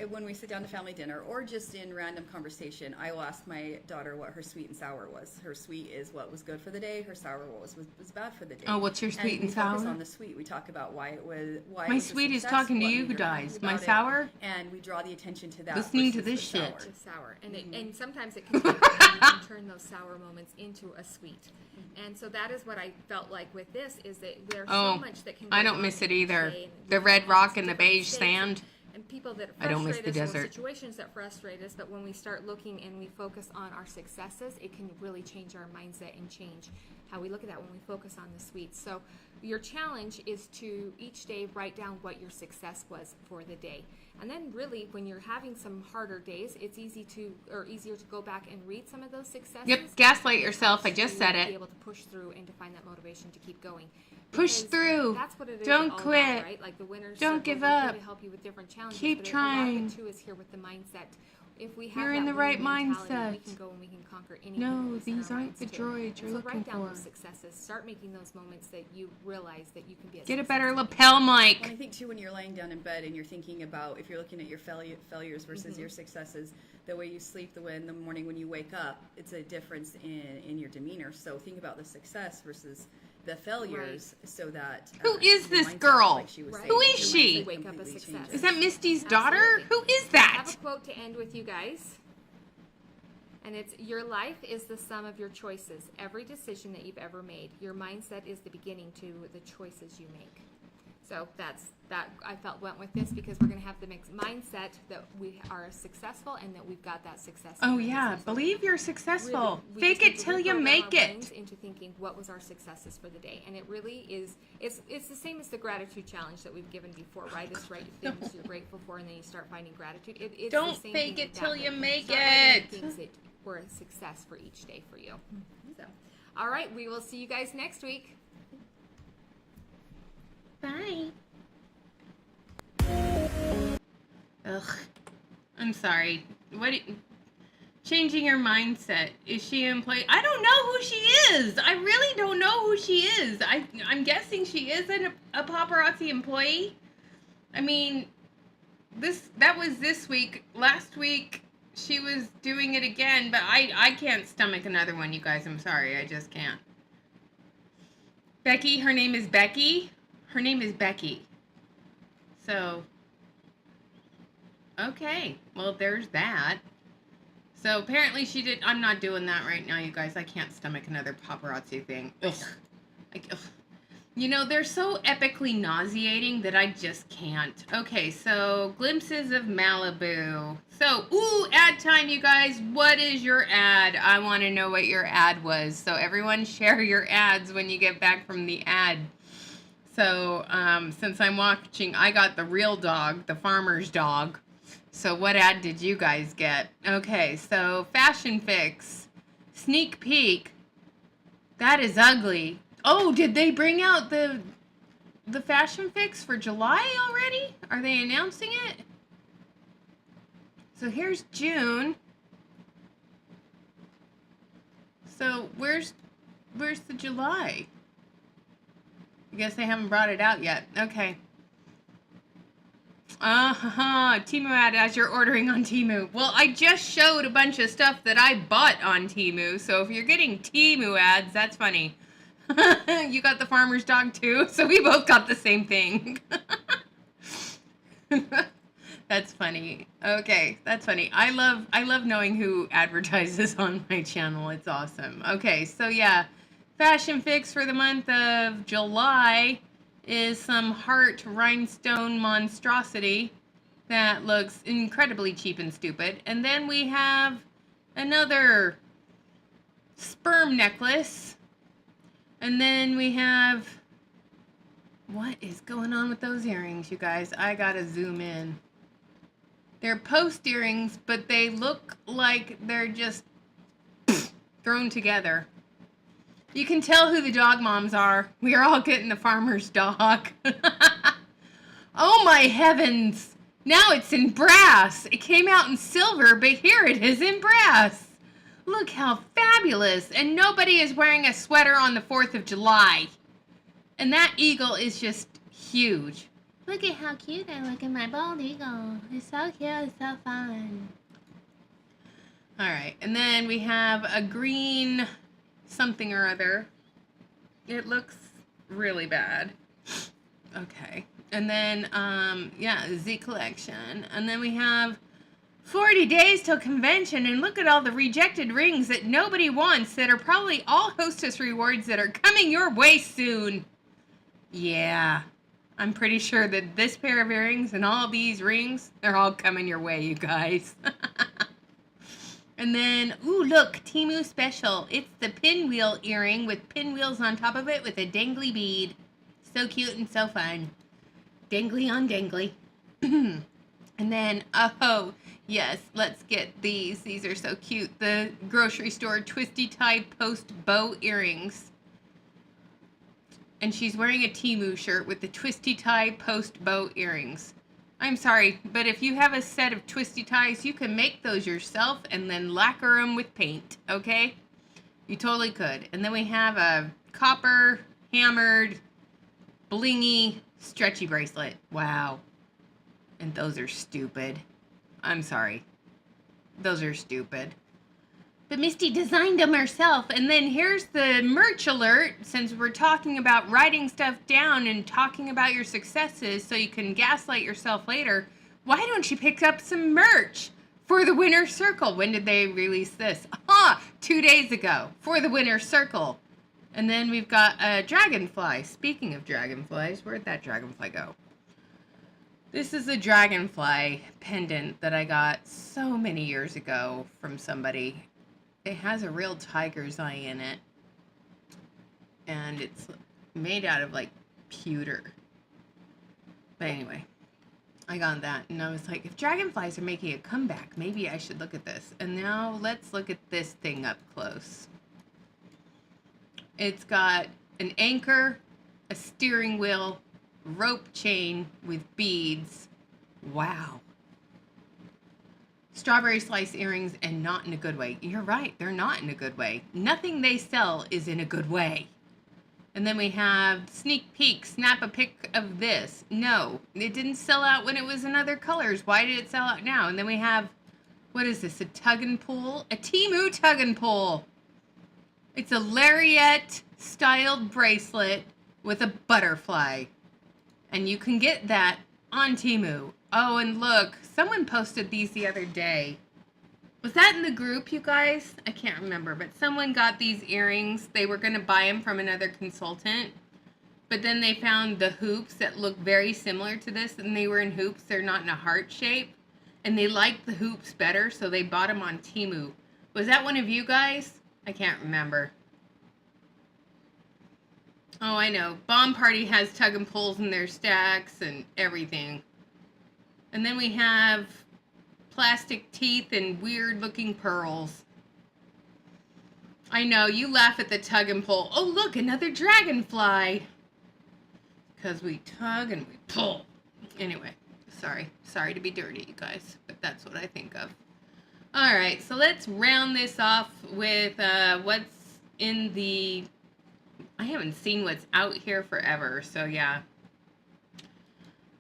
when we sit down to family dinner or just in random conversation, I will ask my daughter what her sweet and sour was. Her sweet is what was good for the day. Her sour was bad for the day. Oh, what's your sweet and we focus sour? on the sweet. We talk about why it was. My sweet is talking to you guys. My sour? And we draw the attention to that. Listening to versus this the shit. sour. It's sour, and and sometimes it can, you can turn those sour moments into a sweet. And so that is what I felt like with this, is that there's so much that can go I don't on miss it each either. day, and The different red rock moments, and the different beige states, sand. and people that I don't miss frustrate the us, or desert. situations that frustrate us, but when we start looking and we focus on our successes, it can really change our mindset and change how we look at that when we focus on the sweets. So your challenge is to each day write down what your success was for the day. And then really when you're having some harder days, it's easier to go back and read some of those successes. Yep, gaslight yourself. I just said To it. be able to push through and to find that motivation to keep going. Push Because through. That's what it is. Don't all quit. About, right? Like the winners. Don't circle, give we're here up. to help you with different challenges. Keep but a lot of trying. it too is here with the mindset. If we have You're that in the right winning mentality, mindset. we can go and we can conquer anything. No, that's in these our aren't minds the too. droids you're so looking write down for. those successes. Start making those moments that you realize that you can be. Get a better lapel Well, I mic. think too, when you're laying down in bed and you're thinking about, if you're looking at your failures versus your successes, the way you sleep, the way in the morning when you wake up, it's a difference in your demeanor. So think about the success versus the failures, so that Who is your this mindset, girl? like she was Right. saying, Who is your she? mindset Wake up a completely success. changes. Is that Misty's daughter? Absolutely. Who is I that? have a quote to end with you guys. And it's, your life is the sum of your choices. Every decision that you've ever made. Your mindset is the beginning to the choices you make. So that I felt went with this, because we're going to have the mixed mindset that we are successful and that we've got that success. Oh in our yeah, business. believe you're successful. Really, we Fake just it need to till you reprogram make our it. brains into thinking what was our successes for the day. And it really is, it's the same as the gratitude challenge that we've given before, right? It's write things you're grateful for, and then you start finding gratitude. It's Don't the same fake thing it with till that, you but make start writing it. things that were a success for each day for you. So, all right, we will see you guys next week. Bye. Ugh. I'm sorry. Changing your mindset. Is she an employee? I don't know who she is. I really don't know who she is. I'm guessing she isn't a paparazzi employee. I mean, that was this week. Last week, she was doing it again, but I can't stomach another one, you guys. I'm sorry. I just can't. Becky, her name is Becky. Her name is Becky. So, okay. Well, there's that. So apparently she did. I'm not doing that right now, you guys. I can't stomach another paparazzi thing. Ugh. Ugh. You know, they're so epically nauseating that I just can't. Okay, so glimpses of Malibu. So, ooh, ad time, you guys. What is your ad? I want to know what your ad was. So everyone share your ads when you get back from the ad. So, since I'm watching, I got the real dog, the farmer's dog. So what ad did you guys get? Okay, so Fashion Fix. Sneak peek. That is ugly. Oh, did they bring out the Fashion Fix for July already? Are they announcing it? So here's June. So where's the July? I guess they haven't brought it out yet. Okay. Temu ad as you're ordering on Temu. Well, I just showed a bunch of stuff that I bought on Temu, so if you're getting Temu ads, that's funny. You got the farmer's dog too, so we both got the same thing. That's funny. Okay, that's funny. I love knowing who advertises on my channel. It's awesome. Okay, so yeah, Fashion Fix for the month of July is some heart rhinestone monstrosity that looks incredibly cheap and stupid. And then we have another sperm necklace. And then we have, what is going on with those earrings, you guys? I gotta zoom in. They're post earrings, but they look like they're just thrown together. You can tell who the dog moms are. We are all getting the farmer's dog. Oh my heavens! Now it's in brass. It came out in silver, but here it is in brass. Look how fabulous. And nobody is wearing a sweater on the 4th of July. And that eagle is just huge. Look at how cute I look at my bald eagle. It's so cute. It's so fun. Alright, and then we have a green something or other. It looks really bad. Okay. And then, yeah, Z collection. And then we have 40 days till convention, and look at all the rejected rings that nobody wants that are probably all hostess rewards that are coming your way soon. Yeah, I'm pretty sure that this pair of earrings and all these rings, they're all coming your way, you guys. And then, ooh, look, Temu special. It's the pinwheel earring with pinwheels on top of it with a dangly bead. So cute and so fun. Dangly on dangly. And then, oh, yes, let's get these. These are so cute. The grocery store twisty tie post bow earrings. And she's wearing a Temu shirt with the twisty tie post bow earrings. I'm sorry, but if you have a set of twisty ties, you can make those yourself and then lacquer them with paint, okay? You totally could. And then we have a copper hammered blingy stretchy bracelet. Wow. And those are stupid. I'm sorry. Those are stupid. But Misty designed them herself. And then here's the merch alert. Since we're talking about writing stuff down and talking about your successes so you can gaslight yourself later, why don't you pick up some merch for the Winner's Circle? When did they release this? 2 days ago for the Winner's Circle. And then we've got a dragonfly. Speaking of dragonflies, where'd that dragonfly go? This is a dragonfly pendant that I got so many years ago from somebody. It has a real tiger's eye in it. And it's made out of like pewter. But anyway, I got that and I was like, if dragonflies are making a comeback, maybe I should look at this. And now let's look at this thing up close. It's got an anchor, a steering wheel, rope chain with beads. Wow. Strawberry slice earrings, and not in a good way. You're right, they're not in a good way. Nothing they sell is in a good way. And then we have sneak peek, snap a pic of this. No, it didn't sell out when it was in other colors. Why did it sell out now? And then we have What is this, a tug and pull? A Temu tug and pull. It's a lariat styled bracelet with a butterfly. And you can get that on Temu. Oh, and look, someone posted these the other day. Was that in the group, you guys? I can't remember, but someone got these earrings. They were going to buy them from another consultant, but then they found the hoops that look very similar to this, and they were in hoops. They're not in a heart shape, and they liked the hoops better, so they bought them on Temu. Was that one of you guys? I can't remember. Oh, I know. Bomb Party has tug and pulls in their stacks and everything. And then we have plastic teeth and weird looking pearls. I know, you laugh at the tug and pull. Oh look, another dragonfly. Because we tug and we pull. Anyway, sorry to be dirty, you guys, but that's what I think of. Alright, so let's round this off with what's in the... I haven't seen what's out here forever, so yeah.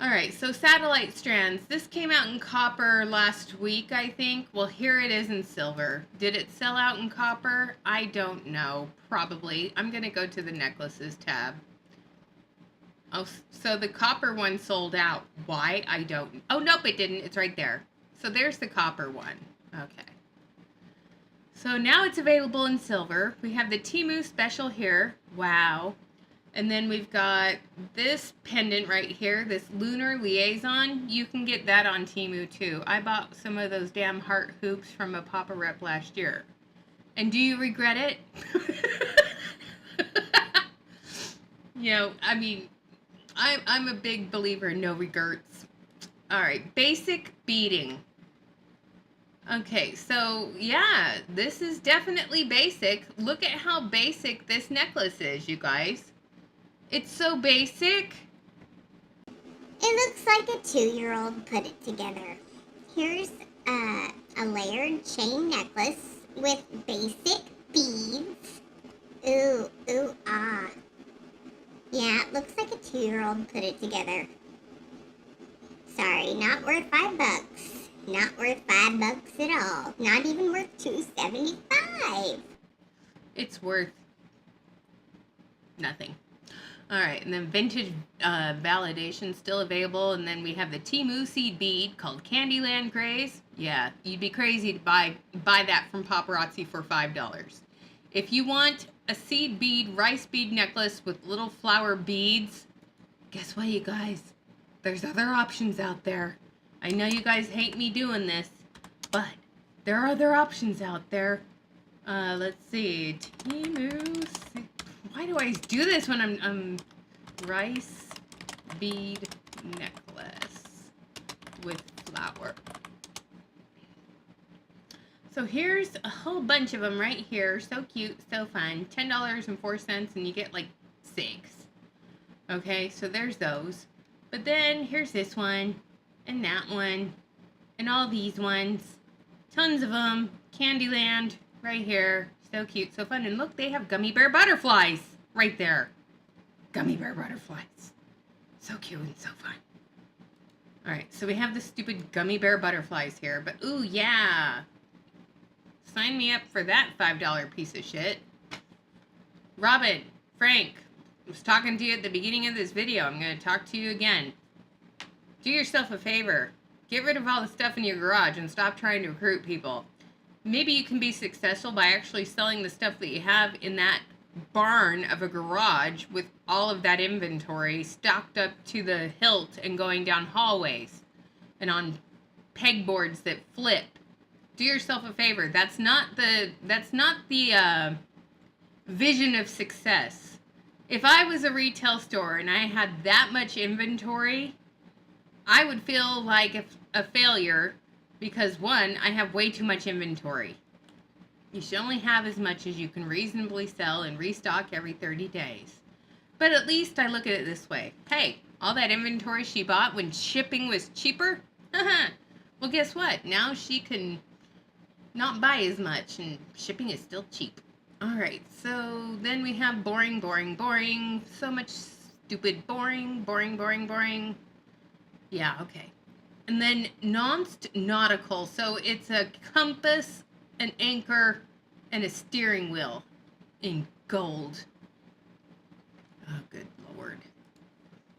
Alright, so satellite strands. This came out in copper last week, I think. Well, here it is in silver. Did it sell out in copper? I don't know. Probably. I'm going to go to the necklaces tab. Oh, so the copper one sold out. Why? I don't... Oh, nope, it didn't. It's right there. So there's the copper one. Okay. So now it's available in silver. We have the Temu special here. Wow. And then we've got this pendant right here, this lunar liaison. You can get that on Temu too. I bought some of those damn heart hoops from a Papa Rep last year. And do you regret it? You know, I mean, I'm a big believer in no regrets. All right, basic beading. Okay, so yeah, this is definitely basic. Look at how basic this necklace is, you guys. It's so basic. It looks like a 2-year-old put it together. Here's a layered chain necklace with basic beads. Ooh, ooh, ah. Yeah, it looks like a 2-year-old put it together. Sorry, not worth $5. Not worth $5 at all. Not even worth $2.75. It's worth nothing. All right, and then vintage validation still available, and then we have the Temu seed bead called Candyland Grays. Yeah, you'd be crazy to buy that from Paparazzi for $5. If you want a seed bead, rice bead necklace with little flower beads, guess what, you guys? There's other options out there. I know you guys hate me doing this, but there are other options out there. Let's see, Temu. Why do I do this when I'm rice bead necklace with flower? So here's a whole bunch of them right here. So cute, so fun. $10.04, and you get like 6. Okay, so there's those. But then here's this one, and that one, and all these ones. Tons of them. Candyland right here. So cute, so fun. And look, they have gummy bear butterflies right there. Gummy bear butterflies. So cute and so fun. Alright, so we have the stupid gummy bear butterflies here. But ooh, yeah. Sign me up for that $5 piece of shit. Robin, Frank, I was talking to you at the beginning of this video. I'm going to talk to you again. Do yourself a favor. Get rid of all the stuff in your garage and stop trying to recruit people. Maybe you can be successful by actually selling the stuff that you have in that barn of a garage with all of that inventory stocked up to the hilt and going down hallways and on pegboards that flip. Do yourself a favor. That's not the vision of success. If I was a retail store and I had that much inventory, I would feel like a failure. Because, one, I have way too much inventory. You should only have as much as you can reasonably sell and restock every 30 days. But at least I look at it this way. Hey, all that inventory she bought when shipping was cheaper? Well, guess what? Now she can not buy as much and shipping is still cheap. Alright, so then we have boring, boring, boring. So much stupid boring, boring, boring, boring. Yeah, okay. And then Nonst Nautical. So it's a compass, an anchor, and a steering wheel in gold. Oh, good Lord.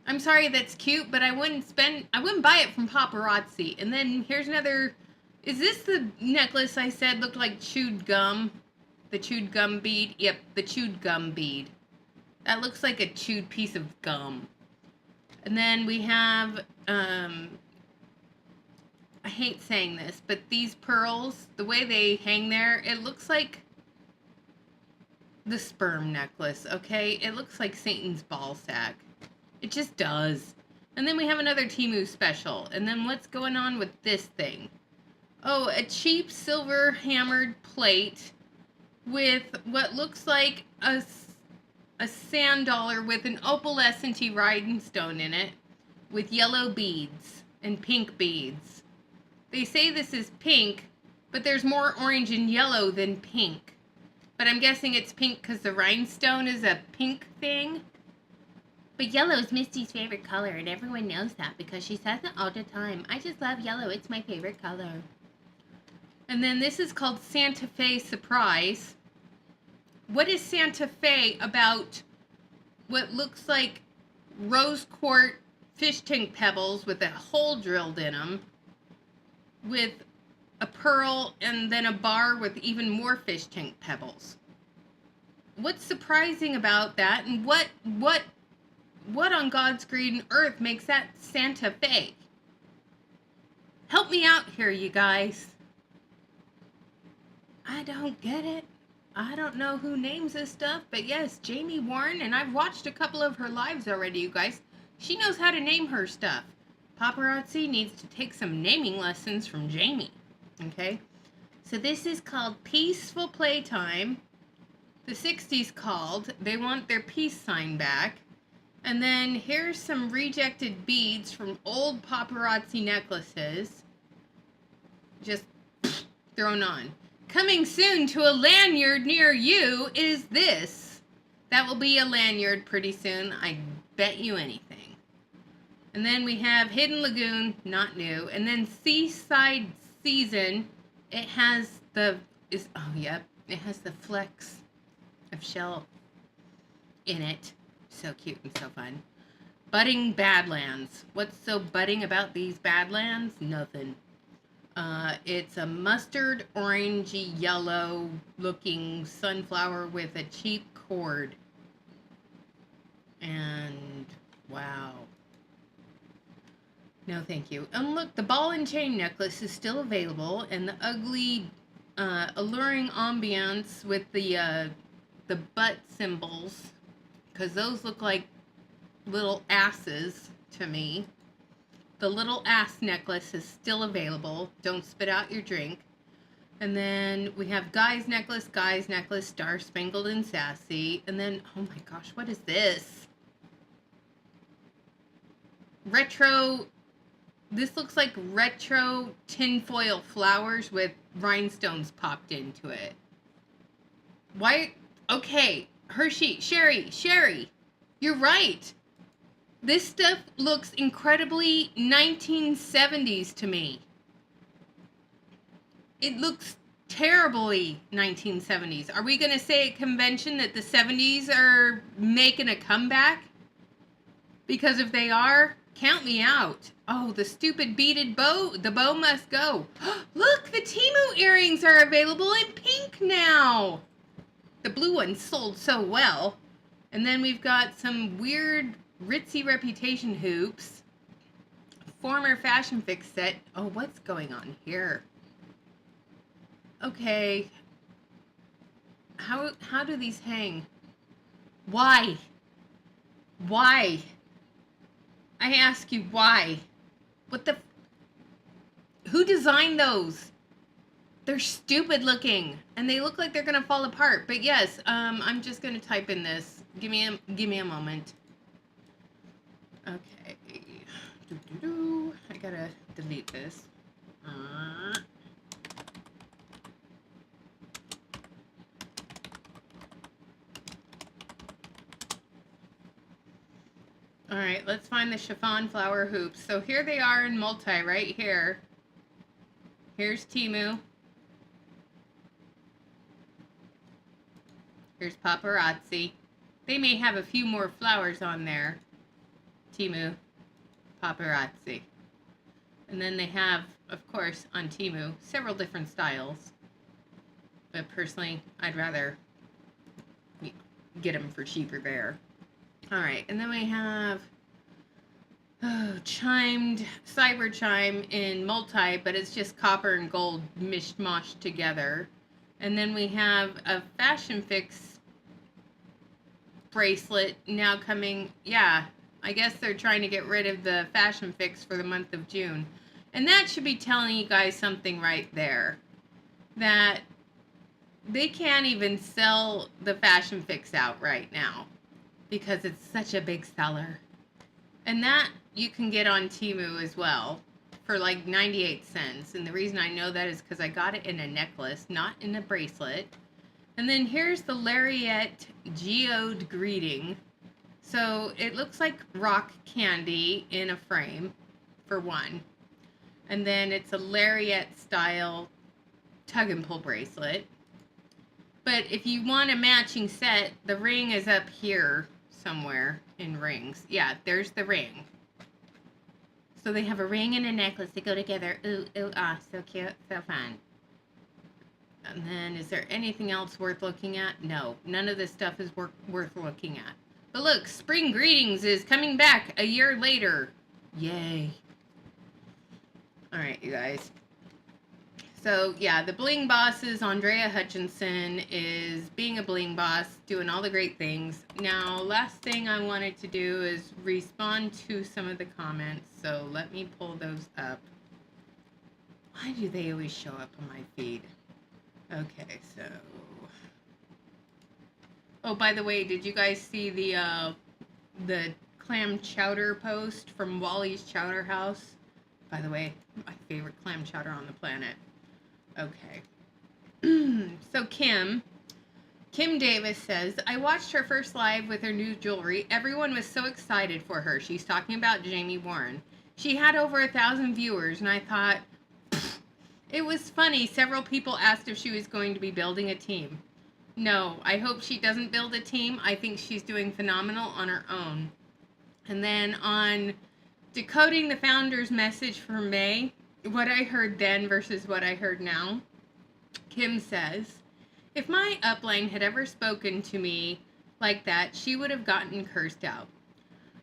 I'm sorry that's cute, but I wouldn't buy it from paparazzi. And then here's another, is this the necklace I said looked like chewed gum? The chewed gum bead? Yep, the chewed gum bead. That looks like a chewed piece of gum. And then we have, I hate saying this, but these pearls, the way they hang there, it looks like the sperm necklace, okay? It looks like Satan's ball sack. It just does. And then we have another Temu special. And then what's going on with this thing? Oh, a cheap silver hammered plate with what looks like a sand dollar with an opalescent rhinestone in it with yellow beads and pink beads. They say this is pink, but there's more orange and yellow than pink. But I'm guessing it's pink because the rhinestone is a pink thing. But yellow is Misty's favorite color, and everyone knows that because she says it all the time. I just love yellow. It's my favorite color. And then this is called Santa Fe Surprise. What is Santa Fe about what looks like rose quartz fish tank pebbles with a hole drilled in them, with a pearl and then a bar with even more fish tank pebbles? What's surprising about that, and what on God's green earth makes that Santa Fe? Help me out here, you guys. I don't get it. I don't know who names this stuff, but yes, Jamie Warren, and I've watched a couple of her lives already, you guys. She knows how to name her stuff. Paparazzi needs to take some naming lessons from Jamie, okay? So this is called Peaceful Playtime. The 60s called. They want their peace sign back. And then here's some rejected beads from old paparazzi necklaces. Just thrown on. Coming soon to a lanyard near you is this. That will be a lanyard pretty soon. I bet you anything. And then we have Hidden Lagoon, not new. And then Seaside Season. It has it has the flecks of shell in it. So cute and so fun. Budding Badlands. What's so budding about these Badlands? Nothing. It's a mustard orangey yellow looking sunflower with a cheap cord. And wow. No thank you. And look, the ball and chain necklace is still available, and the ugly alluring ambiance with the butt symbols, because those look like little asses to me. The little ass necklace is still available. Don't spit out your drink. And then we have Guy's necklace, Star Spangled and Sassy. And then, oh my gosh, what is this? Retro, this looks like retro tinfoil flowers with rhinestones popped into it. Why? Okay, Hershey, Sherry, you're right. This stuff looks incredibly 1970s to me. It looks terribly 1970s. Are we going to say at convention that the 70s are making a comeback? Because if they are, count me out. Oh, the stupid beaded bow. The bow must go. Look, the Temu earrings are available in pink now. The blue ones sold so well. And then we've got some weird ritzy reputation hoops. Former Fashion Fix set. Oh, what's going on here? Okay. How do these hang? Why? Why? I ask you, why? What the? Who designed those? They're stupid looking, and they look like they're gonna fall apart. But yes, I'm just gonna type in this. Give me a moment. Okay. I gotta delete this. All right, let's find find the chiffon flower hoops. So here they are in multi right here. Here's Temu. Here's Paparazzi. They may have a few more flowers on there. Temu, Paparazzi. And then they have, of course, on Temu, several different styles. But personally, I'd rather get them for cheaper there. Alright, and then we have chimed, cyber chime in multi, but it's just copper and gold mishmashed together. And then we have a Fashion Fix bracelet now coming. Yeah, I guess they're trying to get rid of the Fashion Fix for the month of June. And that should be telling you guys something right there. That they can't even sell the Fashion Fix out right now because it's such a big seller. And that you can get on Temu as well for like 98 cents. And the reason I know that is because I got it in a necklace, not in a bracelet. And then here's the Lariat Geode Greeting. So it looks like rock candy in a frame, for one. And then it's a Lariat style tug and pull bracelet. But if you want a matching set, the ring is up here somewhere in rings. Yeah, there's the ring. So they have a ring and a necklace that go together. Ooh, ooh, ah, so cute, so fun. And then, is there anything else worth looking at? No, none of this stuff is worth looking at. But look, Spring Greetings is coming back a year later. Yay. Alright, you guys. So, yeah, the Bling Boss's Andrea Hutchinson is being a bling boss, doing all the great things. Now, last thing I wanted to do is respond to some of the comments. So, let me pull those up. Why do they always show up on my feed? Okay, so... Oh, by the way, did you guys see the clam chowder post from Wally's Chowder House? By the way, my favorite clam chowder on the planet. Okay. So Kim Davis says, I watched her first live with her new jewelry. Everyone was so excited for her. She's talking about Jamie Warren. She had over 1,000 viewers, and I thought, it was funny. Several people asked if she was going to be building a team. No, I hope she doesn't build a team. I think she's doing phenomenal on her own. And then on decoding the founder's message for May, what I heard then versus what I heard now, Kim says, if my upline had ever spoken to me like that, she would have gotten cursed out.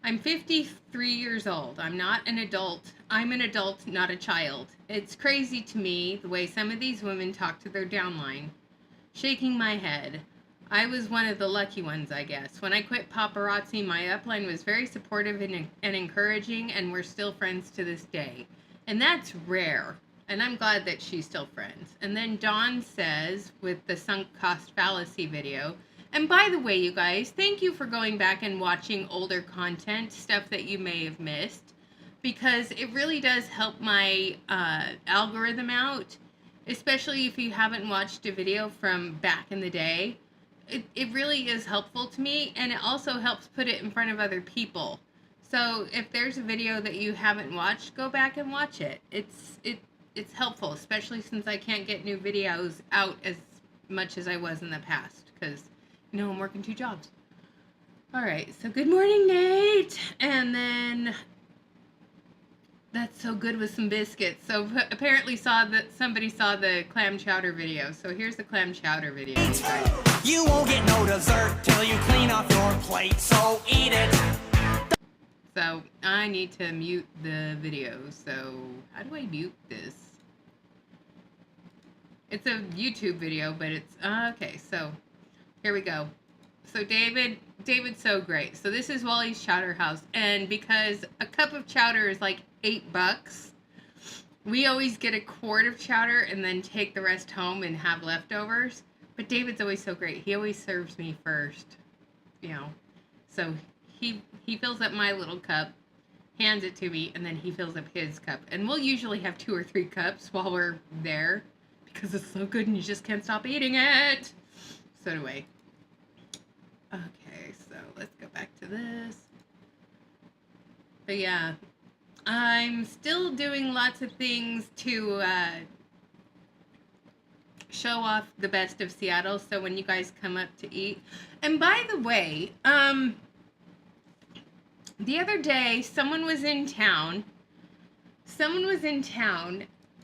I'm 53 years old. I'm not an adult. I'm an adult, not a child. It's crazy to me the way some of these women talk to their downline. Shaking my head. I was one of the lucky ones, I guess. When I quit paparazzi, my upline was very supportive and encouraging, and we're still friends to this day. And that's rare. And I'm glad that she's still friends. And then Dawn says, with the sunk cost fallacy video, and by the way, you guys, thank you for going back and watching older content, stuff that you may have missed, because it really does help my algorithm out, especially if you haven't watched a video from back in the day. It really is helpful to me, and it also helps put it in front of other people. So if there's a video that you haven't watched, go back and watch it. It's helpful, especially since I can't get new videos out as much as I was in the past, because, you know, I'm working 2 jobs. Alright, so good morning, Nate! And then, that's so good with some biscuits. So apparently somebody saw the clam chowder video. So here's the clam chowder video. You won't get no dessert till you clean off your plate, so eat it. So I need to mute the video. So how do I mute this? It's a YouTube video, but it's okay. So here we go. So David's so great. So this is Wally's Chowder House, and because a cup of chowder is like $8, we always get a quart of chowder and then take the rest home and have leftovers. But David's always so great. He always serves me first, you know. So he fills up my little cup, hands it to me, and then he fills up his cup. And we'll usually have 2 or 3 cups while we're there because it's so good and you just can't stop eating it. So anyway. Okay, so let's go back to this. But yeah, I'm still doing lots of things to show off the best of Seattle. So when you guys come up to eat, and by the way, the other day someone was in town.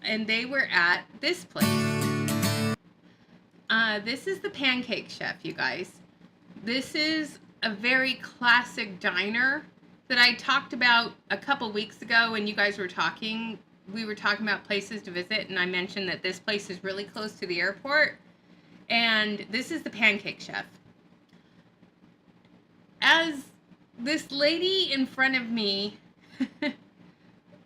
And they were at this place. This is the Pancake Chef, you guys. This is a very classic diner that I talked about a couple weeks ago when you guys were talking. We were talking about places to visit, and I mentioned that this place is really close to the airport. And this is the Pancake Chef. As this lady in front of me,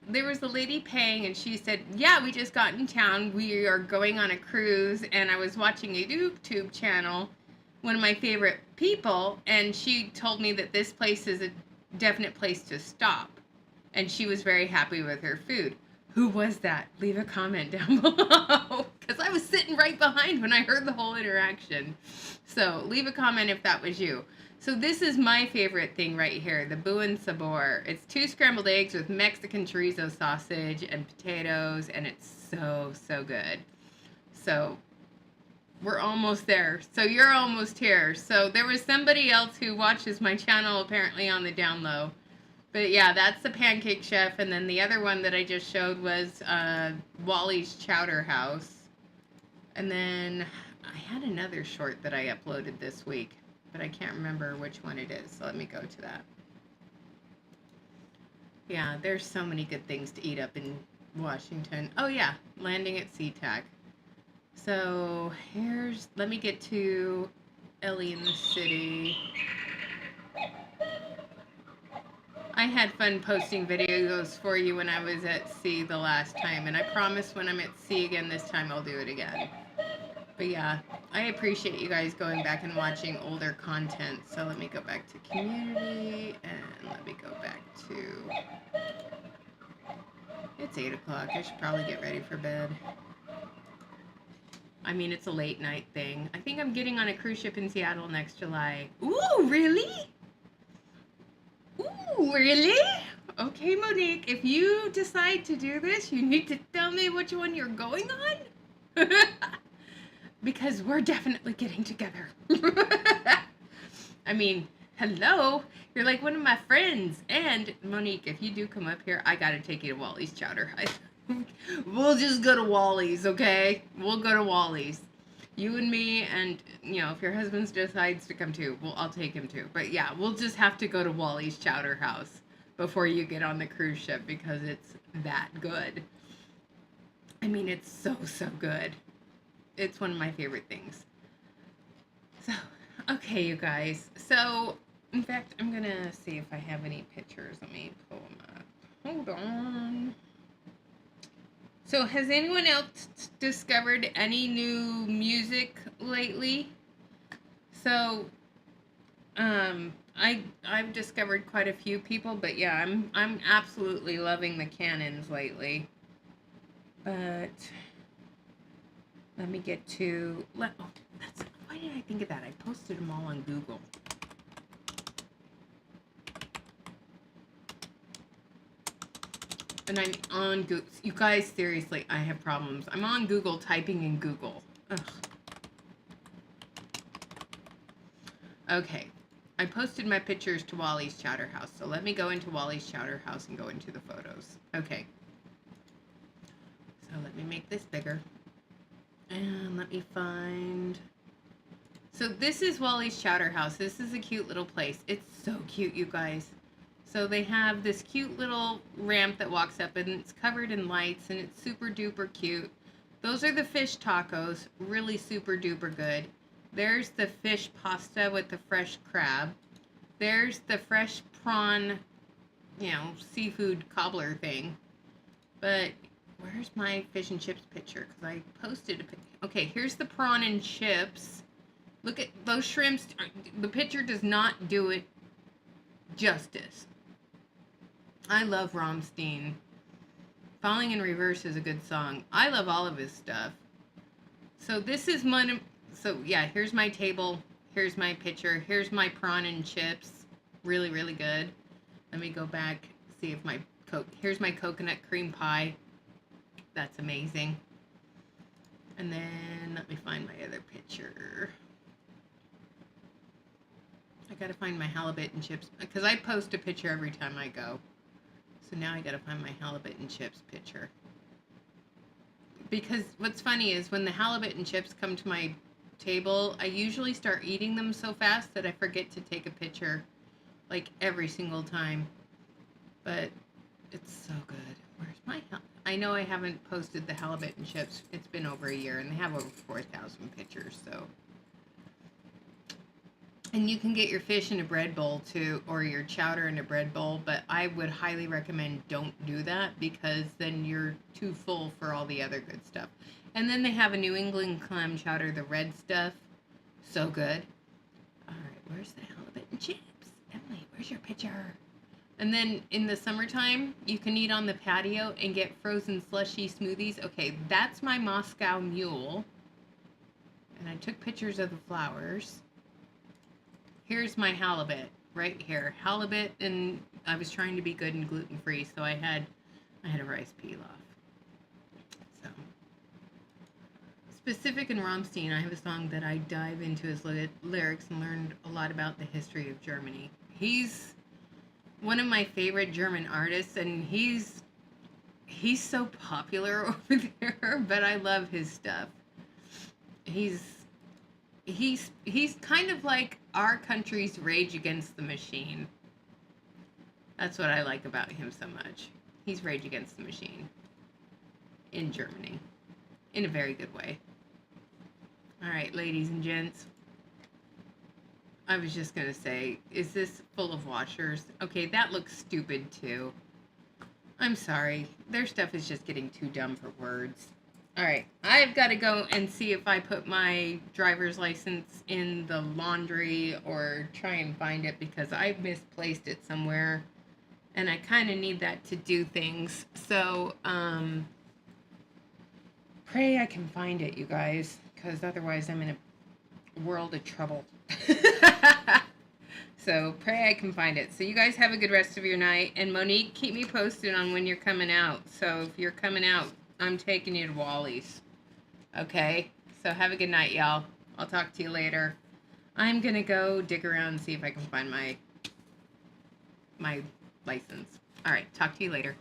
there was a lady paying, and she said, yeah, we just got in town. We are going on a cruise, and I was watching a YouTube channel, one of my favorite people, and she told me that this place is a definite place to stop, and she was very happy with her food. Who was that? Leave a comment down below, because I was sitting right behind when I heard the whole interaction. So leave a comment if that was you. So this is my favorite thing right here, the Buen Sabor. It's 2 scrambled eggs with Mexican chorizo sausage and potatoes, and it's so, so good. So we're almost there. So you're almost here. So there was somebody else who watches my channel apparently on the down low. But yeah, that's the Pancake Chef. And then the other one that I just showed was Wally's Chowder House. And then I had another short that I uploaded this week, but I can't remember which one it is. So let me go to that. Yeah, there's so many good things to eat up in Washington. Oh yeah, landing at SeaTac. So let me get to Ellie in the City. I had fun posting videos for you when I was at sea the last time, and I promise when I'm at sea again this time I'll do it again. But yeah, I appreciate you guys going back and watching older content. So let me go back to community, and let me go back to... It's 8 o'clock. I should probably get ready for bed. I mean, it's a late night thing. I think I'm getting on a cruise ship in Seattle next July. Ooh, really? Ooh, really? Okay, Monique, if you decide to do this, you need to tell me which one you're going on. Because we're definitely getting together. I mean, hello. You're like one of my friends. And Monique, if you do come up here, I gotta take you to Wally's Chowder House. We'll just go to Wally's, okay? We'll go to Wally's. You and me, and, you know, if your husband decides to come too, well, I'll take him too. But yeah, we'll just have to go to Wally's Chowder House before you get on the cruise ship because it's that good. I mean, it's so, so good. It's one of my favorite things. So, okay, you guys. So, in fact, I'm going to see if I have any pictures. Let me pull them up. Hold on. So, has anyone else discovered any new music lately? So, I've discovered quite a few people, but yeah, I'm absolutely loving the Canons lately. But let me get to why did I think of that? I posted them all on Google. And I'm on Google. You guys, seriously, I have problems. I'm on Google typing in Google. Ugh. Okay. I posted my pictures to Wally's Chowder House. So let me go into Wally's Chowder House and go into the photos. Okay. So let me make this bigger. And let me find... So this is Wally's Chowder House. This is a cute little place. It's so cute, you guys. So they have this cute little ramp that walks up, and it's covered in lights, and it's super duper cute. Those are the fish tacos, really super duper good. There's the fish pasta with the fresh crab. There's the fresh prawn, you know, seafood cobbler thing. But where's my fish and chips picture? Because I posted a picture. Okay, here's the prawn and chips. Look at those shrimps. The picture does not do it justice. I love Rammstein. Falling in Reverse is a good song. I love all of his stuff. So this is one. So yeah, here's my table. Here's my picture. Here's my prawn and chips. Really, really good. Let me go back. see if my here's my coconut cream pie. That's amazing. And then let me find my other picture. I gotta find my halibut and chips because I post a picture every time I go. So now I gotta find my halibut and chips picture. Because what's funny is when the halibut and chips come to my table, I usually start eating them so fast that I forget to take a picture, like every single time. But it's so good. Where's my I know I haven't posted the halibut and chips. It's been over a year, and they have over 4,000 pictures. So, and you can get your fish in a bread bowl too, or your chowder in a bread bowl. But I would highly recommend don't do that because then you're too full for all the other good stuff. And then they have a New England clam chowder, the red stuff. So good. All right, where's the halibut and chips? Emily, where's your picture? And then in the summertime, you can eat on the patio and get frozen slushy smoothies. Okay, that's my Moscow Mule. And I took pictures of the flowers. Here's my halibut right here. Halibut, and I was trying to be good and gluten-free, so I had a rice pilaf. So, Specific and Rammstein, I have a song that I dive into his lyrics and learned a lot about the history of Germany. He's one of my favorite German artists, and he's so popular over there, but I love his stuff. He's kind of like our country's Rage Against the Machine. That's what I like about him so much. He's Rage Against the Machine in Germany in a very good way. All right, ladies and gents. I was just going to say, is this full of washers? Okay, that looks stupid too. I'm sorry. Their stuff is just getting too dumb for words. All right, I've got to go and see if I put my driver's license in the laundry or try and find it because I misplaced it somewhere and I kind of need that to do things. So, pray I can find it, you guys, because otherwise I'm in a world of trouble. So pray I can find it. So you guys have a good rest of your night. And Monique, keep me posted on when you're coming out. So if you're coming out, I'm taking you to Wally's. Okay? So have a good night, y'all. I'll talk to you later. I'm going to go dig around and see if I can find my license. All right. Talk to you later.